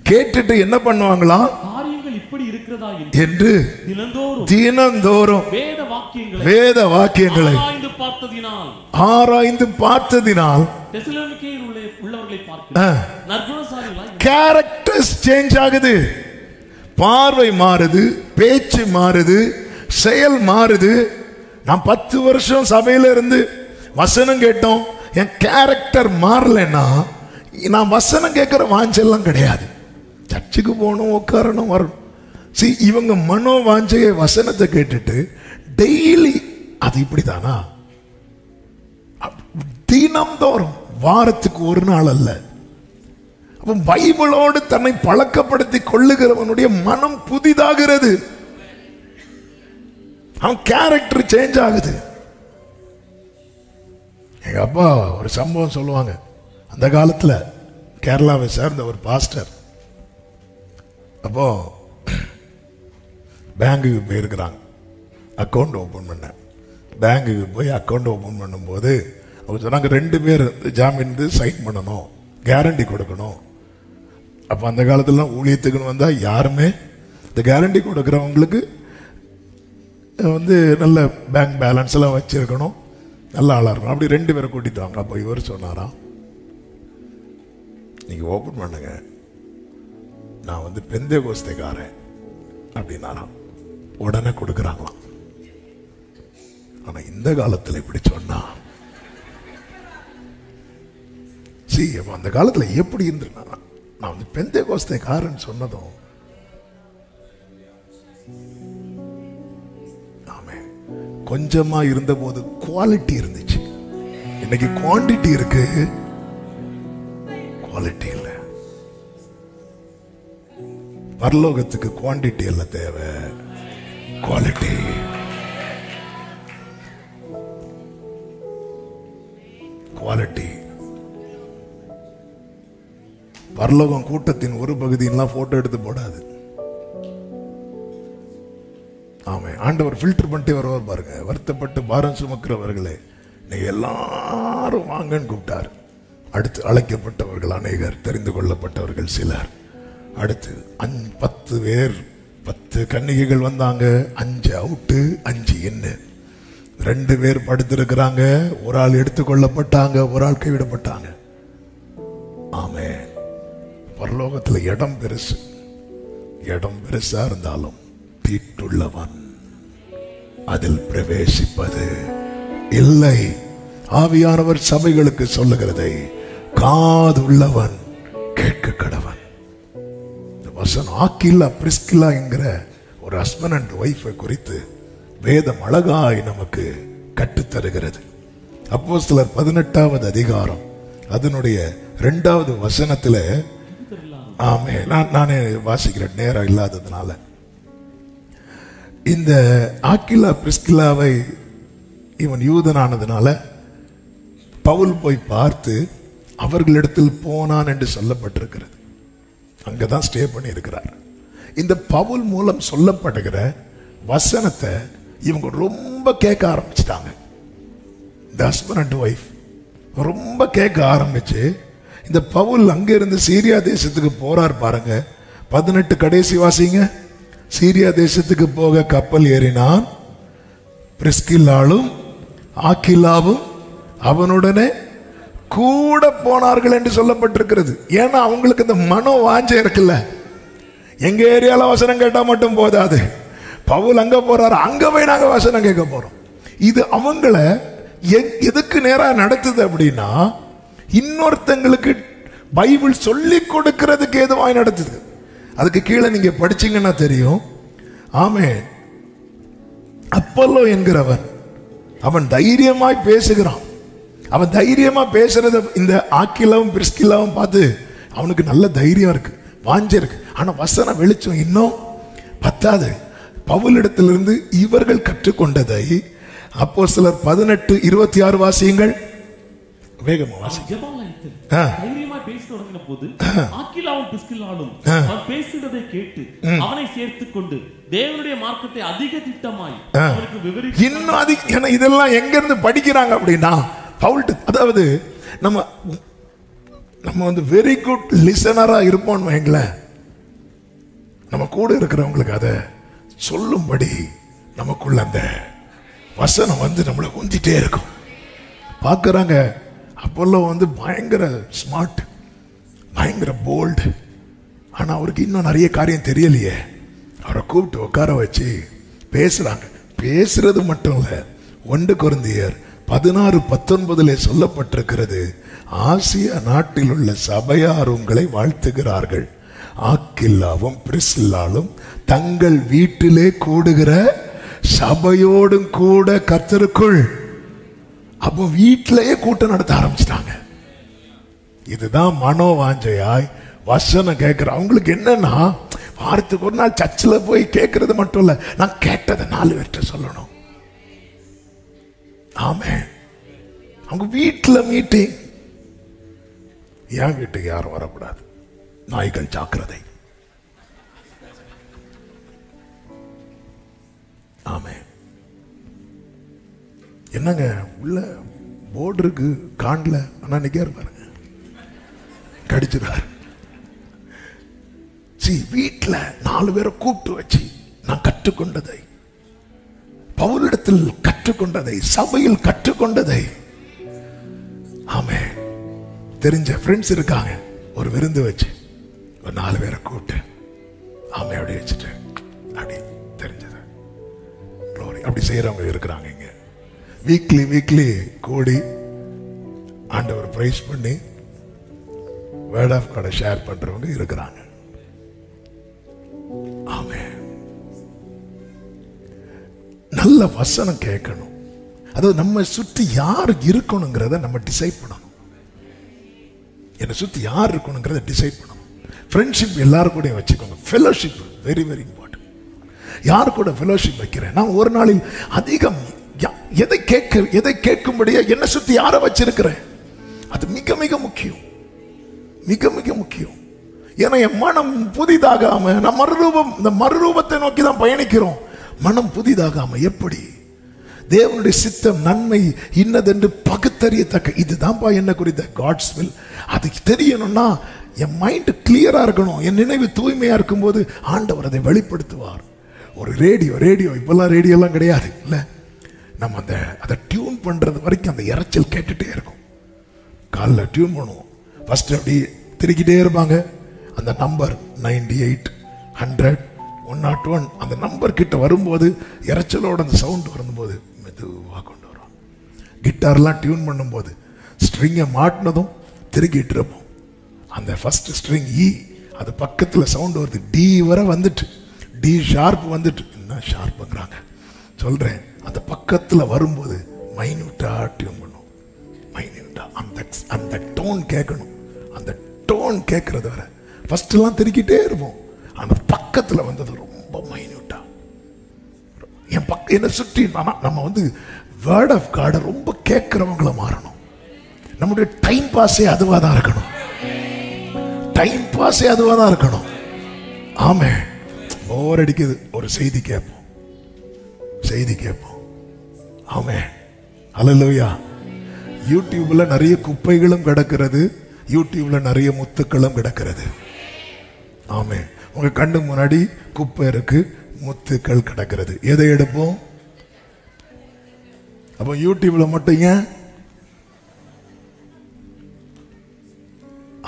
கேட்டுட்டு என்ன பண்ணுவாங்களாம்? காரியங்கள் இப்படி இருக்கிறதா என்று தினந்தோறும் வேத வாக்கியங்களை ஆராய்ந்து பார்த்ததினால் கேரக்டர்ஸ் சேஞ்ச் ஆகுது. பார்வை மாறுது, பேச்சு மாறுது, செயல் மாறுது. நான் 10 வருஷம் சபையில இருந்து வசனம் கேட்டோம், என் கேரக்டர் மாறலன்னா நான் வசனம் கேட்கிற வாஞ்செல்லாம் கிடையாது. சர்ச்சுக்கு போகணும், உட்காரணும், வரணும். இவங்க மனோ வாஞ்சைய வசனத்தை கேட்டுட்டு டெய்லி அது இப்படிதானா? தினம்தோறும், வாரத்துக்கு ஒரு நாள் அல்ல. அப்ப பைபிளோடு தன்னை பழக்கப்படுத்தி கொள்ளுகிறவனுடைய மனம் புதிதாகிறது, அவன் கேரக்டர் சேஞ்ச் ஆகுது. எங்க அப்பா ஒரு சம்பவம் சொல்லுவாங்க. அந்த காலத்துல கேரளாவை சேர்ந்த ஒரு பாஸ்டர் அப்போ பேங்குக்கு போயிருக்கிறாங்க, அக்கௌண்ட் ஓபன் பண்ண. பேங்குக்கு போய் அக்கௌண்ட் ஓபன் பண்ணும்போது அவங்க சொன்னாங்க 2 பேர் ஜாமீன் சைன் பண்ணணும், கேரண்டி கொடுக்கணும். அப்போ அந்த காலத்துல ஊழியத்துக்குன்னு வந்தா யாருமே இந்த கேரண்டி கொடுக்குறவங்களுக்கு நல்ல பேங்க் பேலன்ஸ் எல்லாம் வச்சிருக்கணும், நல்ல ஆளா இருக்கணும். அப்படி 2 பேரை கூட்டிட்டு வாங்க. அப்போ இவர் சொன்னாராம், நீங்க ஓபன் பண்ணுங்க, நான் பெந்தேகோஸ்தேக்காரன் அப்படின்னாராம். உடனே கொடுக்குறாங்களாம். ஆனா இந்த காலத்துல இப்படி சொன்னா அந்த காலத்துல எப்படி இருந்திருந்தா, நான் பெந்தேகோஸ்தேக்காரன் சொன்னதும் கொஞ்சமா இருந்த போது குவாலிட்டி இருந்துச்சு. இன்னைக்கு குவாண்டிட்டி இருக்கு, குவாலிட்டி இல்ல. பரலோகத்துக்கு குவாண்டிட்டி இல்ல தேவை, குவாலிட்டி. குவாலிட்டி. பரலோகம் கூட்டத்தின் ஒரு பகுதியெல்லாம் போட்டோ எடுத்து போடாது. ஆமா, ஆண்டவர் ஃபில்டர் பண்ணிட்டு வருவார் பாருங்க. வருத்தப்பட்டு பாரம் சுமக்கிறவர்களே நீங்க எல்லாரும் வாங்கன்னு கூப்பிட்டார். அடுத்து அழைக்கப்பட்டவர்கள் அநேகர், தெரிந்து கொள்ளப்பட்டவர்கள் சிலர். அடுத்து 10 பேர், 10 கன்னிகைகள் வந்தாங்க. 5 அவுட்டு, 5 இன்னு. 2 பேர் படுத்திருக்கிறாங்க, ஒரு ஆள் எடுத்துக்கொள்ளப்பட்டாங்க, ஒரு ஆள் கைவிடப்பட்டாங்க. ஆமே, பரலோகத்துல இடம் பெருசு. இடம் பெருசா இருந்தாலும் தீட்டுள்ளவன் அதில் பிரவேசிப்பது இல்லை. ஆவியானவர் சபைகளுக்கு சொல்லுகிறதை காதுள்ளவன் கேட்க கடவன். இந்த வசனம் ஆக்கில்லா பிரிஸ்கில்லா என்கிற ஒரு ஹஸ்பண்ட் அண்ட் ஒய்ஃபை குறித்து வேதம் அழகாய் நமக்கு கற்றுத்தருகிறது. அப்போஸ்தலர் 18வது அதிகாரம் அதனுடைய 2வது வசனத்துல, ஆமே, நானே வாசிக்கிறேன் நேரம் இல்லாததுனால. இந்த ஆக்கிலா பிரிஸ்கில்லாவை இவன் யூதனானதுனால பவுல் போய் பார்த்து அவர்களிடத்தில் போனான் என்று சொல்லப்பட்டிருக்கிறது. அங்கதான் ஸ்டே பண்ணி இருக்கிறார். இந்த பவுல் மூலம் சொல்லப்படுகிற வசனத்தை இவங்க ரொம்ப கேட்க ஆரம்பிச்சிட்டாங்க. இந்த ஹஸ்பண்ட் அண்ட் ஒய்ஃப் ரொம்ப கேட்க ஆரம்பிச்சு, இந்த பவுல் அங்க இருந்து சீரியா தேசத்துக்கு போறார் பாருங்க. 18 கடைசி வாசிங்க. சீரியா தேசத்துக்கு போக கப்பல் ஏறினான். பிரிஸ்கில்லாலும் ஆக்கிலாவும் அவனுடனே கூட போனார்கள் என்று சொல்லப்பட்டிருக்கிறது. ஏன்னா அவங்களுக்கு இந்த மனோ வாஞ்சை இருக்குல்ல, எங்க ஏரியால வசனம் கேட்டா மட்டும் போதாது, பவுல் அங்க போறாரு, அங்க போய் நாங்க வசனம் கேட்க போறோம். இது அவங்கள எதுக்கு நேரா நடத்துது அப்படின்னா, இன்னொருத்தங்களுக்கு பைபிள் சொல்லி கொடுக்கிறதுக்கு ஏதுவாய் நடத்துது. அதுக்கு கீழே நீங்க படிச்சீங்கன்னா தெரியும். ஆமே, அப்பல்லோ என்கிறவன் அவன் தைரியமாய் பேசுகிறான். அவன் தைரியமா பேசுறத இந்த ஆக்கிலாவும் பிரிஸ்கில்லாவும் பார்த்து அவனுக்கு நல்ல தைரியம் இருக்கு, வாஞ்சை இருக்கு. ஆனா வசன வெளிச்சம் இன்னும் பத்தாது. பவுலிடத்திலிருந்து இவர்கள் கற்றுக்கொண்டதை அப்போஸ்தலர் 18:26 வாசியுங்கள். வேகமா வாசிங்க. தைரியமா பேச தொடங்கின போது ஆக்கிலாவும் பிரிஸ்கில்லாவும் அவன் பேசுகிறதை கேட்டு அவனை சேர்த்துக் கொண்டு தேவனுடைய மார்க்கத்தை அதிக திட்டமாய் அவருக்கு விவரித்து இன்னும் அதிக. இதெல்லாம் எங்க இருந்து படிக்கிறாங்க அப்படின்னா பவுல், அதாவது நம்ம வெரி குட் லிசனரா இருப்போம் வைங்களேன். நம்ம கூட இருக்கிறவங்களுக்கு அதை சொல்லும்படி நமக்குள்ள அந்த வசனம் நம்மளை உந்திட்டே இருக்கும். பார்க்கறாங்க, அப்போல்லோ பயங்கர ஸ்மார்ட், பயங்கர போல்டு. ஆனா அவருக்கு இன்னும் நிறைய காரியம் தெரியலையே. அவரை கூப்பிட்டு உட்கார வச்சு பேசுறாங்க. பேசுறது மட்டும் இல்ல, 1 கொரிந்தியர் 16:19 சொல்லப்பட்டிருக்கிறது, ஆசியா நாட்டில் உள்ள சபையார் உங்களை வாழ்த்துகிறார்கள், ஆக்கில்லாவும் பிரிஸ்கில்லாவும் தங்கள் வீட்டிலே கூடுகிற சபையோடும் கூட கர்த்தருக்குள். அப்போ வீட்டிலேயே கூட்டம் நடத்த ஆரம்பிச்சிட்டாங்க. இதுதான் மனோவாஞ்சையாய் வசனம் கேட்கிற அவங்களுக்கு என்னன்னா, வாரத்துக்கு ஒரு நாள் சர்ச்சில் போய் கேட்கறது மட்டும் இல்ல, நான் கேட்டதை 4 பேர்கிட்ட சொல்லணும். ஆமென். அவங்க வீட்டில் மீட்டிங். என் வீட்டுக்கு யாரும் வரக்கூடாது, நாய்கள் ஜாக்கிரதை. ஆமென். என்னங்க உள்ள போர்டு இருக்கு, காண்டல, ஆனா நிக்காரு பாருங்க, கடிச்சிருவாரு. வீட்டில் 4 பேரை கூப்பிட்டு வச்சு நான் கற்றுக்கொண்டதை, பவுலிடத்தில் கற்றுக்கொண்டதை, சபையில் கற்றுக்கொண்டதை, ஆமென், தெரிஞ்ச ஃப்ரெண்ட்ஸ் இருக்காங்க, ஒரு விருந்து வச்சு ஒரு 4 பேரை கூப்பிட்டு ஆமென் அப்படி வச்சுட்டு அப்படி தெரிஞ்சது அப்படி செய்யறவங்க இருக்கிறாங்க. இங்க வீக்லி கூடி ஆண்டவர் பிரைஸ் பண்ணி வேர்ட் ஆஃப் காடை ஷேர் பண்றவங்க இருக்கிறாங்க. ஆமென். நல்ல வசனம் கேட்கணும். அதாவது நம்ம சுத்தி யார் இருக்கணுங்கிறத நம்ம டிசைட் பண்ணணும். என்னை சுத்தி யார் இருக்கணுங்கிறத டிசைட் பண்ணணும். ஃப்ரெண்ட்ஷிப் எல்லாரும் கூட வச்சுக்கோங்க. Fellowship very very important. யார் கூட ஃபெலோஷிப் வைக்கிறேன், நான் ஒரு நாளில் அதிகம் எதை கேட்கும்படியா என்னை சுத்தி யாரை வச்சிருக்கிறேன், அது மிக மிக முக்கியம், மிக மிக முக்கியம். ஏன்னா என் மனம் புதிதாகாம, நான் மறுரூபத்தை நோக்கி தான் பயணிக்கிறோம். மனம் புதிதாகாம எப்படி தேவனுடைய சித்தம் நன்மை இன்னதென்று பகுத்தறியத்தக்க, இதுதான்ப்பா என்ன குறித்த காட்ஸ் வில், அதுக்கு தெரியணும்னா என் மைண்ட் கிளியரா இருக்கணும். என் நினைவு தூய்மையா இருக்கும்போது ஆண்டவர் அதை வெளிப்படுத்துவார். ஒரு ரேடியோ இப்பெல்லாம் ரேடியோலாம் கிடையாது இல்ல, நம்ம அதை டியூன் பண்றது வரைக்கும் அந்த இறைச்சல் கேட்டுட்டே இருக்கும். காலைல டியூன் பண்ணுவோம், ஃபர்ஸ்ட் அப்படி திருக்கிட்டே இருப்பாங்க. அந்த நம்பர் 98, 100, 101 அந்த நம்பர் கிட்ட வரும்போது இறைச்சலோட அந்த சவுண்ட் வரும்போது மெதுவாக கொண்டு வரும். கிட்டார்லாம் டியூன் பண்ணும்போது ஸ்ட்ரிங்கை மாட்டினதும் திருக்கிட்டு இருப்போம். அந்த ஃபர்ஸ்ட் ஸ்ட்ரிங் இ, அது பக்கத்தில் சவுண்ட் வருது, டி வரை வந்துட்டு, டி ஷார்ப் வந்துட்டு, என்ன ஷார்ப்புங்கிறாங்க சொல்றேன், அந்த பக்கத்தில் வரும்போது மைன்யூட்டா டியூன் பண்ணும். மைன்யூட்டா அந்த டோன் கேட்கணும். அந்த டோன் கேட்கறது வரை ஃபர்ஸ்ட் எல்லாம் திருக்கிட்டே இருப்போம். அந்த பக்கத்தில் வந்தது ரொம்ப மைன்யூட்டா. என்னை சுற்றி நம்ம வேர்ட் ஆஃப் காடை ரொம்ப கேட்கிறவங்கள மாறணும். நம்முடைய டைம் பாஸே அதுவாக தான் இருக்கணும். டைம் பாஸே அதுவாக தான் இருக்கணும். ஆமே, போர் அடிக்குது, ஒரு செய்தி கேட்போம். ஆமே, அல்லேலூயா. யூடியூப்ல நிறைய குப்பைகளும் கிடக்கிறது, யூடியூப்ல நிறைய முத்துக்களும் கிடக்கிறது. ஆமே, உங்க கண்ணு முன்னாடி குப்பை இருக்கு, முத்துக்கள் கிடக்கிறது. எதை எடுப்போம்? அப்ப யூடியூப்ல மட்டும் ஏன்?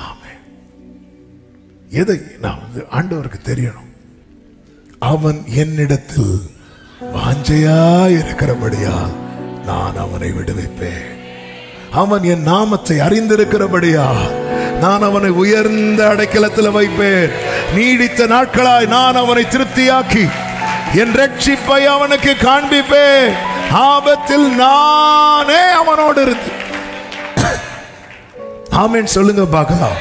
ஆமே, எதை நான் ஆண்டவருக்கு தெரியணும். அவன் என்னிடத்தில் வாஞ்சையா இருக்கிறபடியால் நான் அவனை விடுவிப்பேன். அவன் என் நாமத்தை அறிந்திருக்கிறபடியால் நான் அவனை உயர்ந்த அடைக்கலத்தில் வைப்பேன். நீடித்த நாட்களாய் நான் அவனை திருப்தியாக்கி என் ரட்சிப்பை அவனுக்கு காண்பிப்பேன். ஆபத்தில் நானே அவனோடு இருந்து. ஆமென் சொல்லுங்க பார்க்கலாம்.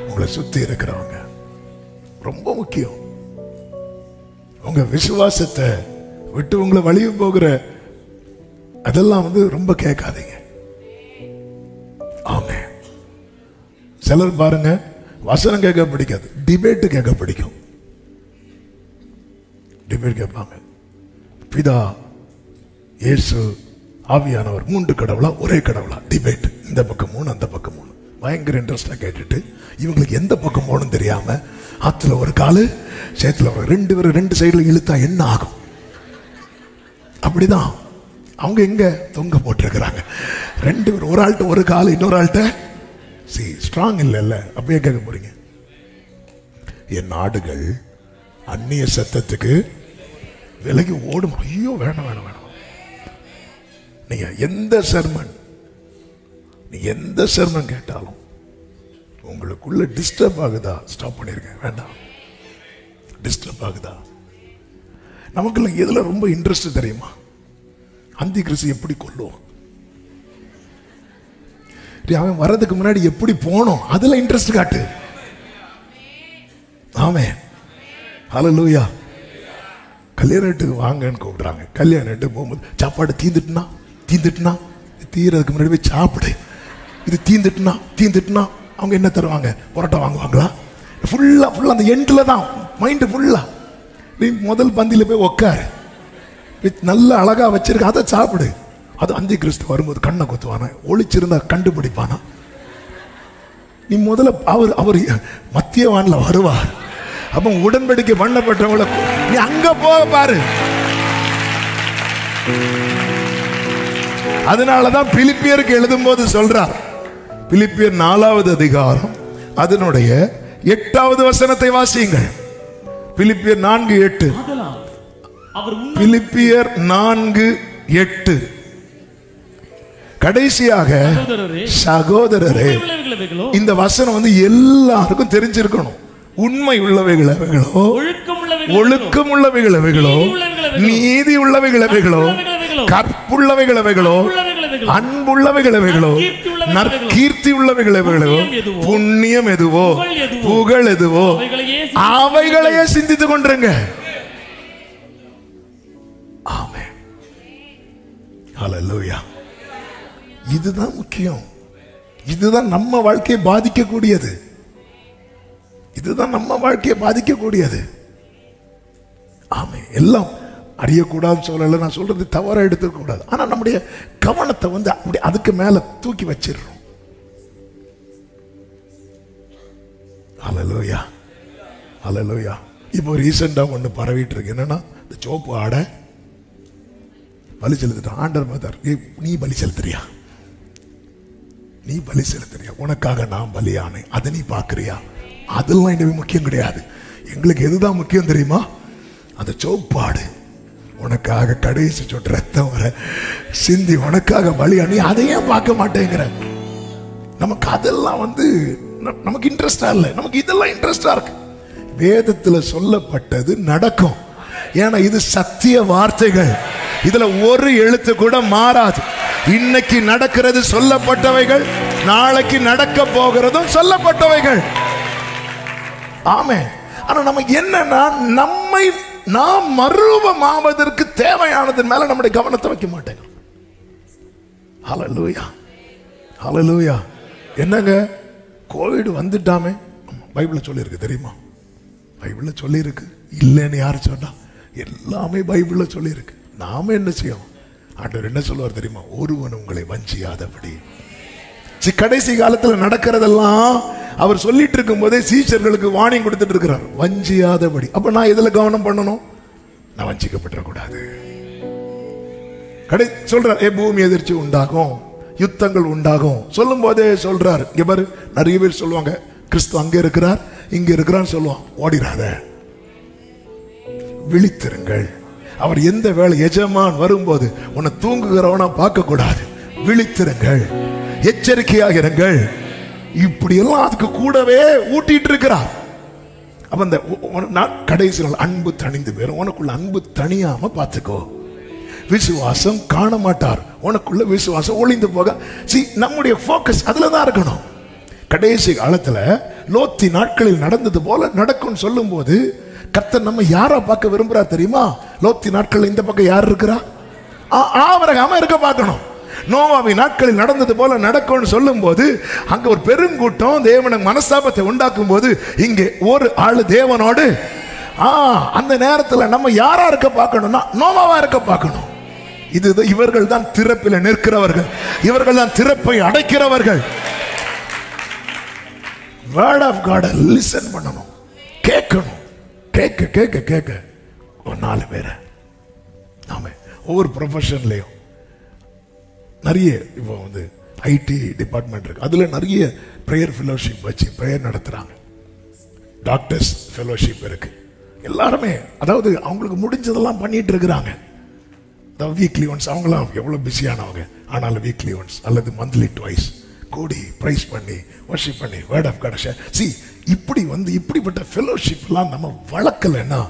உங்களை சுத்தி இருக்கிறவங்க ரொம்ப முக்கியம். உங்க விசுவாசத்தை விட்டு உங்களை வழிய போகிற அதெல்லாம் ரொம்ப கேட்காதீங்க. ஆமென். சிலர் பாருங்க, வசனம் கேட்க பிடிக்காது, டிபேட் கேட்க பிடிக்கும். டிபேட் கேட்பாங்க. பிதா, இயேசு, ஆவியானவர் 3 கடவுளா ஒரே கடவுளா? டிபேட். இந்த பக்கம் 3 அந்த பக்கம் 3 பயங்கர இன்ட்ரெஸ்டா கேட்டுட்டு இவங்களுக்கு எந்த பக்கம் போகணும் தெரியாம ஆத்துல ஒரு காலு சேத்துல ஒரு ரெண்டு பேரும் ரெண்டு சைடுல இழுத்தா என்ன ஆகும்? அப்படிதான் அவங்க எங்க தொங்க போட்டிருக்கிறாங்க. ரெண்டு பேர், ஒரு ஆள்கிட்ட ஒரு கால், இன்னொரு ஆள்கிட்ட ஸ்ட்ராங் இல்லைல்ல. அப்படியே கேட்க போறீங்க. என் நாடுகள் அந்நிய சத்தத்துக்கு விலகி ஓடும். ஐயோ வேணாம் வேணாம் வேணாம். நீங்க எந்த சர்மன் கேட்டாலும் உங்களுக்குள்ள டிஸ்டர்ப் ஆகுதா, ஸ்டாப் பண்ணிருங்க. வேண்டாம். டிஸ்டர்ப் ஆகுதா? நமக்குள்ள எதுல ரொம்ப இன்ட்ரெஸ்ட் தெரியுமா? அந்தி கிறிஸ்து எப்படி கொல்லுவோம், அவன் வர்றதுக்கு முன்னாடி எப்படி போனோம், அதுல இன்ட்ரெஸ்ட் காட்டு. ஆமென். ஹல்லேலூயா. கல்யாணத்துக்கு வாங்கன்னு கூப்பிடுறாங்க. கல்யாணத்துக்கு போகும்போது சாப்பாடு தீந்துட்டுனா தீரதுக்கு முன்னாடி போய் சாப்பிடு. இது தீந்துட்டுனா அவங்க என்ன தருவாங்க? பரோட்டா வாங்குவாங்களா? ஃபுல்லா அந்த எண்ட்ல தான் மைண்ட் ஃபுல்லா. நீ முதல் பந்தியில போய் உட்காரு, நல்ல அழகா வச்சிருக்க, அதை சாப்பிடு. அது அந்தி கிறிஸ்து வரும்போது கண்ணை குத்துவானா, ஒளிச்சிருந்தா கண்டுபிடிப்பானா? நீ முதல்ல அவர் மத்தியவான்ல வருவார். அப்ப உடன்படிக்கை பண்ணப்பட்டவங்கள நீ அங்க போக பாரு. அதனாலதான் பிலிப்பியருக்கு எழுதும் போது சொல்றார். பிலிப்பியர் 4வது அதிகாரம் அதனுடைய 8வது வசனத்தை வாசியுங்கள். பிலிப்பியர் 4:8. பிலிப்பியர் 4:8. கடைசியாக சகோதரரே, இந்த வசனம் எல்லாருக்கும் தெரிஞ்சிருக்கணும். உண்மை உள்ளவைகளோ, ஒழுக்கம் உள்ளவைகளோ, நீதி உள்ளவைகளோ, கற்புள்ளவைகளோ, அன்புள்ளவைகளோ, நற்கீர்த்தி உள்ளவைகளோ, புண்ணியம் எதுவோ, புகழ் எதுவோ, அவைகளையே சிந்தித்துக் கொண்டிருங்க. ஆமென். ஹல்லேலூயா. இதுதான் முக்கியம். இதுதான் நம்ம வாழ்க்கையை பாதிக்கக்கூடியது. இதுதான் நம்ம வாழ்க்கையை பாதிக்கக்கூடியது. ஆமே. எல்லாம் அறியக்கூடாதுன்னு சொல்லல, நான் சொல்றது தவறா எடுத்துக்க கூடாது. ஆனா நம்முடைய கவனத்தை அப்படி அதுக்கு மேல தூக்கி வச்சிடுறோம். ஹல்லேலூயா. ஹல்லேலூயா. இப்போ ரீசெண்டா ஒண்ணு பரவிட்டு இருக்கு. என்னன்னா, இந்த சோப்பு ஆடை பலி செலுத்திட்டான். ஆண்டவர் பார்த்தார், நீ பலி செலுத்துறியா? நீ பலி செலுத்துறியா? உனக்காக நான் பலியானேன், அதை நீ பாக்குறியா? அதெல்லாம் இனிமே முக்கியம் கிடையாது. எங்களுக்கு எதுதான் முக்கியம் தெரியுமா? அந்த சோப்பாடு உனக்காக கடைசி சொட்டு ரத்தம் வர சிந்தி உனக்காக பலியானி, அதையே பார்க்க மாட்டேங்கிற. நமக்கு அதெல்லாம் நமக்கு இன்ட்ரெஸ்டா இல்லை. நமக்கு இதெல்லாம் இன்ட்ரெஸ்டா இருக்கு. வேதத்துல சொல்லப்பட்டது நடக்கும். ஏன்னா இது சத்திய வார்த்தைகள். இதுல ஒரு எழுத்து கூட மாறாது. இன்னைக்கு நடக்கிறது சொல்லப்பட்டவைகள், நாளைக்கு நடக்க போகிறதும் சொல்லப்பட்டவைகள். ஆமே. ஆனா நம்ம என்னன்னா, நாம் மறுரூபமாவதற்கு தேவையானது மேல நம்முடைய கவனத்தை வைக்க மாட்டேங்க. ஹல்லேலூயா. ஹல்லேலூயா. என்னங்க, கோவிட் வந்துட்டாமே, பைபிள்ல சொல்லியிருக்கு தெரியுமா? பைபிள்ல சொல்லியிருக்கு. இல்லைன்னு யாரு சொன்னா? எல்லாமே பைபிள்ல சொல்லியிருக்கு. நாம என்ன செய்யும்? ஆண்டவர் என்ன சொல்லுவார் தெரியுமா? ஒருவன் உங்களை வஞ்சியாதபடி. கடைசி காலத்துல நடக்கிறதெல்லாம் அவர் சொல்லிட்டு இருக்கும் போதே சீஷர்களுக்கு வார்னிங் கொடுத்துட்டு இருக்கிறார், வஞ்சியாதபடி. அப்ப நான் எதுல கவனம் பண்ணணும்? நான் வஞ்சிக்கப்படக்கூடாது. சொல்றார், பூமி எதிர்ச்சி உண்டாகும், யுத்தங்கள் உண்டாகும் சொல்லும் போதே சொல்றார். இங்க பாரு, நிறைய பேர் சொல்லுவாங்க கிறிஸ்து அங்க இருக்கிறார் இங்க இருக்கிறான்னு சொல்லுவான். ஓடிராத, விழித்திருங்கள். அவர் எந்த வேலை எஜமான் வரும்போது உன்னை தூங்குகிறவனா பார்க்க கூடாது. விழித்திருங்கள், எச்சரிக்கையாக இருங்கள். இப்படி எல்லாம் அதுக்கு கூடவே ஊட்டிட்டு இருக்கிறார். அப்ப இந்த கடைசி நாள் அன்பு தணிந்து போயிரும். உனக்குள்ள அன்பு தனியாம பார்த்துக்கோ. விசுவாசம் காண மாட்டார், உனக்குள்ள விசுவாசம் ஒளிந்து போக. நம்முடைய போக்கஸ் அதுலதான் இருக்கணும். கடைசி காலத்துல லோத்தி நாட்களில் நடந்தது போல நடக்கும் சொல்லும் போது கர்த்தர் நம்ம யாரா பார்க்க விரும்புறார் தெரியுமா? லோத்தி நாட்கள் இந்த பக்கம் யார் இருக்கிறா? ஆபிரகாம இருக்க பார்க்கணும். நோவாவின் நாட்களில் நடந்தது போல நடக்கும்னு சொல்லும் போது அங்க ஒரு பெருங்கூட்டம் தேவனுக்கு மனஸ்தாபத்தை உண்டாக்கும் போது இங்கே ஒரு ஆளு தேவனோடு அந்த நேரத்தில் நம்ம யாரா இருக்க பார்க்கணும்னா நோவாவா இருக்க பார்க்கணும். இது இவர்கள் தான் திறப்பில் நிற்கிறவர்கள், இவர்கள் தான் திறப்பை அடைக்கிறவர்கள். வேர்ட் ஆஃப் காட் லிசன் பண்ணணும், கேட்கணும். கேட்க கேட்க கேட்க ஒரு 4 பேரை நாம ஒவ்வொரு ப்ரொஃபஷன்லையும் நிறைய இப்போ வந்து ஐடி டிபார்ட்மெண்ட் இருக்கு, அதுல நிறைய ப்ரேயர் ஃபெலோஷிப் வச்சு ப்ரேயர் நடத்துறாங்க. டாக்டர்ஸ் ஃபெலோஷிப் இருக்கு. எல்லாருமே அதாவது அவங்களுக்கு முடிஞ்சதெல்லாம் பண்ணிட்டு இருக்கிறாங்க. வீக்லி ஒன்ஸ், அவங்களாம் எவ்வளவு பிஸியானவங்க, ஆனாலும் வீக்லி ஒன்ஸ் அல்லது மந்த்லி ட்வைஸ் கூடி பிரைஸ் பண்ணி வர்ஷிப் பண்ணி வேர்ட் ஆஃப் காட் ஷேர். சி இப்படி வந்து இப்படிப்பட்ட ஃபெலோஷிப்லாம் நம்ம வளர்க்கலைன்னா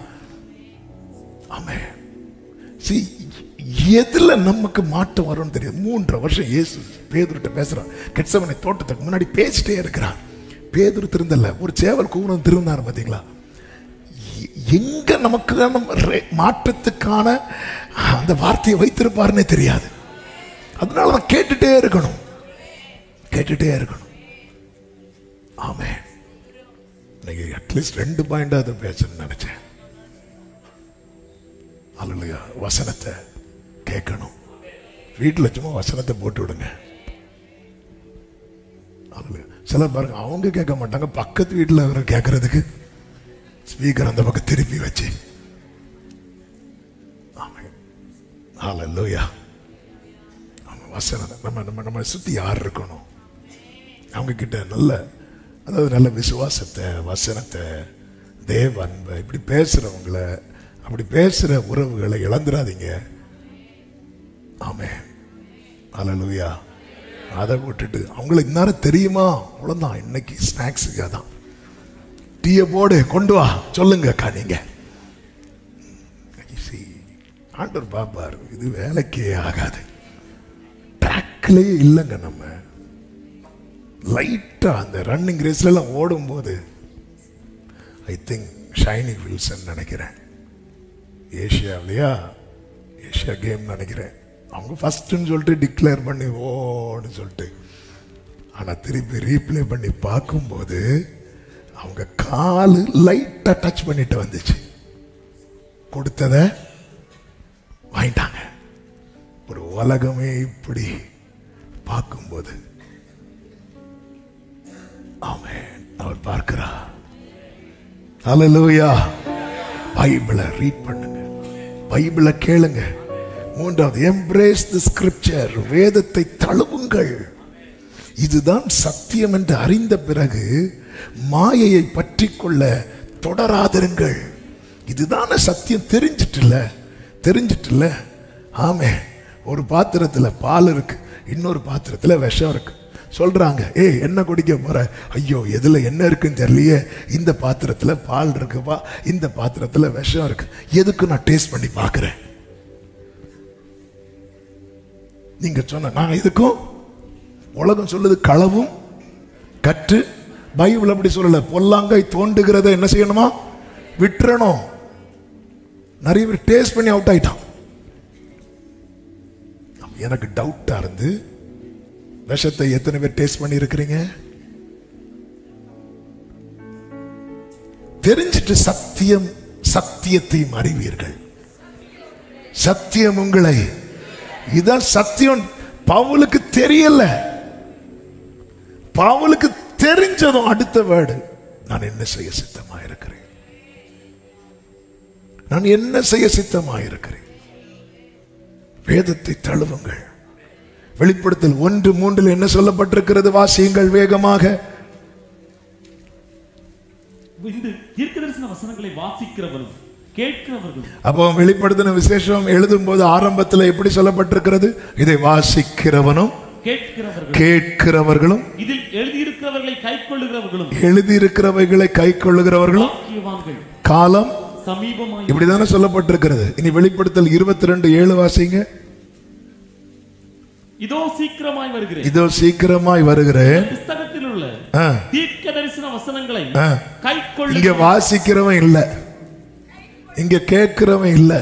ஆமே சி எதுல நமக்கு மாற்றம் வரும்னு தெரியும். 3.5 வருஷம் இயேசு பேதுருட்ட பேசுறான். கெத்செமனே தோட்டத்துக்கு முன்னாடி பேசிட்டே இருக்கிறான். பேதுரு திருந்தல, ஒரு சேவல் கூவனும் திருந்தாரு. பாத்தீங்களா, எங்க நமக்கு மாற்றத்துக்கான அந்த வார்த்தையை வைத்திருப்பாருன்னே தெரியாது. அதனால தான் கேட்டுட்டே இருக்கணும், கேட்டுட்டே இருக்கணும். ஆமே, இன்னைக்கு அட்லீஸ்ட் 2 பாயிண்டாவது பேசணும்னு நினைச்சேன். அல்லேலூயா. வசனத்தை கேட்கணும். வீட்டில் சும்மா வசனத்தை போட்டு விடுங்க. சிலர் பாருங்க, அவங்க கேட்க மாட்டாங்க, பக்கத்து வீட்டில் அவரை கேட்கறதுக்கு ஸ்பீக்கர் அந்த பக்கம் திருப்பி வச்சு. அல்லேலூயா. வசனம் நம்ம நம்ம நம்ம சுத்தி யார் இருக்கணும், அவங்க கிட்ட நல்ல, அதாவது நல்ல விசுவாசத்தை, வசனத்தை, தேவ அன்பை, இப்படி பேசுறவங்களை, அப்படி பேசுற உறவுகளை இழந்துடாதீங்க. ஆமே, அல்லேலூயா. அதை விட்டுட்டு அவங்களுக்கு இந்நேரம் தெரியுமா, அவ்வளவுதான், இன்னைக்கு ஸ்நாக்ஸுக்கு அதான் டீயை போடு கொண்டு வா சொல்லுங்க அக்கா. நீங்க ஆண்டவர் பாப்பார், இது வேலைக்கே ஆகாது. ட்ராக்லயே இல்லைங்க. நம்ம லைட்டா அந்த ரன்னிங் ரேஸ்ல எல்லாம் ஓடும் போது ஐ திங்க் ஷைனி வில்சன் நினைக்கிறேன், ஏஷியாவிலையா ஏஷியா கேம் நினைக்கிறேன், அவங்க ஃபர்ஸ்ட்னு சொல்லிட்டு டிக்ளேர் பண்ணி ஓன்னு சொல்லிட்டு, ஆனா திருப்பி ரீப்ளே பண்ணி பார்க்கும்போது அவங்க காலு லைட்டா டச் பண்ணிட்டு வந்துச்சு, கொடுத்தத வாங்கிட்டாங்க. ஒரு உலகமே இப்படி பார்க்கும்போது ஆமென், அவர் பார்க்கிறார். ஹல்லேலூயா. பைபிளை ரீட் பண்ணுங்க, பைபிளை கேளுங்க. 3வது, எம்ப்ரேஸ் தி ஸ்கிரிப்சர், வேதத்தை தழுவுங்கள். இதுதான் சத்தியம் என்று அறிந்த பிறகு மாயையை பற்றி கொள்ள தொடராதிருங்கள். இதுதான சத்தியம். தெரிஞ்சிட்டுல. ஆமே, ஒரு பாத்திரத்துல பால் இருக்கு, இன்னொரு பாத்திரத்துல விஷம் இருக்கு. சொல்றாங்க, ஏய் என்ன குடிக்க போற? ஐயோ எதுல என்ன இருக்குன்னு தெரியலையே, இந்த பாத்திரத்துல பால் இருக்குப்பா, இந்த பாத்திரத்துல விஷம் இருக்கு, எதுக்கு நான் டேஸ்ட் பண்ணி பாக்குறேன். நீங்க சொன்ன நான் இதுக்கும், உலகம் சொல்லுது களவும் கற்று, பைபிள் அப்படி சொல்லல. பொல்லாங்காய் தோண்டுகிறத என்ன செய்யணுமா, விட்டுறணும். நிறைய பேர் டேஸ்ட் பண்ணி அவுட் ஆயிட்டான். எனக்கு டவுட்டா இருந்து, விஷத்தை எத்தனை பேர் டேஸ்ட் பண்ணி இருக்கிறீங்க? தெரிஞ்சிட்டு சத்தியத்தையும் அறிவீர்கள், சத்தியம் உங்களை. இதான் சத்தியம். பவுலுக்கு தெரியல, பவுலுக்கு தெரிஞ்சதும் அடுத்த வேர்டு, நான் என்ன செய்ய சித்தமா இருக்கிறேன், நான் என்ன செய்ய சித்தமா இருக்கிறேன். வேதத்தை தழுவுங்கள். வெளிப்படுத்தல் 1:3 என்ன சொல்லப்பட்டிருக்கிறது? வாசியுங்கள் வேகமாக. இந்த தீர்க்கதரிசன வசனங்களை வாசிக்கிறவரும் கேட்கிறவர்களும். அப்போ வெளிப்படுத்தின விசேஷம் எழுதும் போது ஆரம்பத்தில் எப்படி சொல்லப்பட்டிருக்கிறது? இதை வாசிக்கிறவனும் கேட்கிறவர்களும், இதில் எழுதியிருக்கிறவர்களை கைக்கொள்ளுகிறவர்களும், எழுதியிருக்கிறவைகளை கைக்கொள்ளுகிறவர்களும் காலம் சமீபமாய், இப்படிதானே சொல்லப்பட்டிருக்கிறது. இனி வெளிப்படுத்தல் 22:7 வாசிங்க. இதோ சீக்கிரமாய் வருகிறேன், இதோ சீக்கிரமாய் வருகிறேன். புத்தகத்தில் உள்ள தீர்க்கதரிசன வசனங்களை கைக்கொள்ள. இங்க வாசிக்கிறவன் இல்ல, இங்க கேட்கிறவன் இல்ல.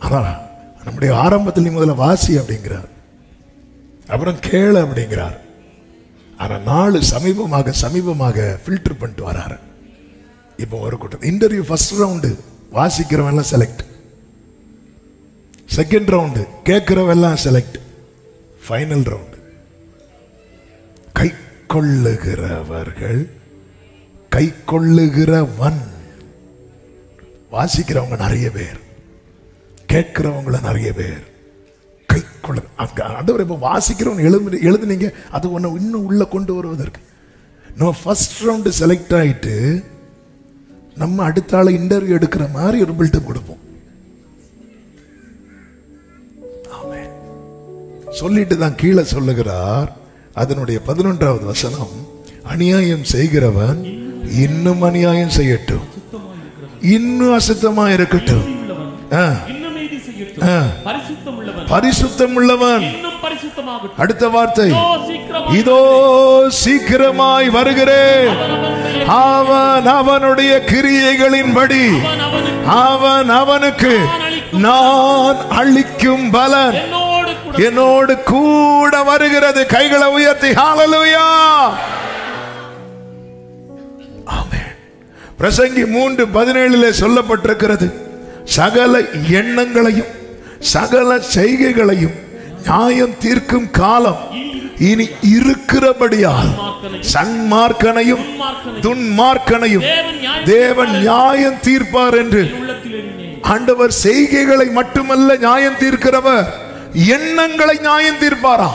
ஆனா நம்முடைய ஆரம்பத்தில் நீ முதல்ல வாசி அப்படிங்கிறார், அப்புறம் கேளு அப்படிங்கிறார். ஆனா நாலு சமீபமாக ஃபில்டர் பண்ணிட்டு வராரு. இப்போ ஒரு கூட்டம் இன்டர்வியூ ஃபர்ஸ்ட் ரவுண்டு வாசிக்கிறவன் எல்லாம் செலக்ட், செகண்ட் ரவுண்டு கேட்கிறவன் எல்லாம் செலக்ட், ஃபைனல் ரவுண்டு கை கொள்ளுகிறவர்கள் கை கொள்ளுகிறவன். வாசிக்கிறவங்க நிறைய பேர், கேட்கிறவங்கள நிறைய பேர். கை கொள்ள ஆண்டவர் இப்ப வாசிக்கிறவங்க எழுதுனீங்க, அது ஒண்ணு இன்னும் உள்ள கொண்டு வருவதற்கு. நம்ம ஃபர்ஸ்ட் ரவுண்டு செலக்ட் ஆயிட்டு நம்ம அடுத்த ஆளை இன்டர்வியூ எடுக்கிற மாதிரி ஒரு பில்டப் கொடுப்போம். சொல்லிட்டு தான் கீழே சொல்லுகிறார், அதனுடைய 11வது வசனம், அநியாயம் செய்கிறவன் இன்னும் அநியாயம் செய்யட்டும், இன்னும் அசுத்தமா இருக்கட்டும், பரிசுத்தம் உள்ளவன். அடுத்த வார்த்தை, இதோ சீக்கிரமாய் வருகிறேன், அவன் அவனுடைய கிரியைகளின்படி அவன் அவனுக்கு நான் அளிக்கும் பலன் என்னோடு கூட வருகிறது. கைகளை உயர்த்தி ஹல்லேலூயா. ஆமென். பிரசங்கி 3:17 சொல்லப்பட்டிருக்கிறது, சகல எண்ணங்களையும் சகல செய்கைகளையும் நியாயம் தீர்க்கும் காலம் இனி இருக்கிறபடியால் சன்மார்க்கனையும் துன்மார்க்கனையும் தேவன் நியாயம் தீர்ப்பார் என்று. ஆண்டவர் செய்கைகளை மட்டுமல்ல நியாயம் தீர்க்கிறவர், எண்ணங்களை நியாயம் தீர்ப்பாரா.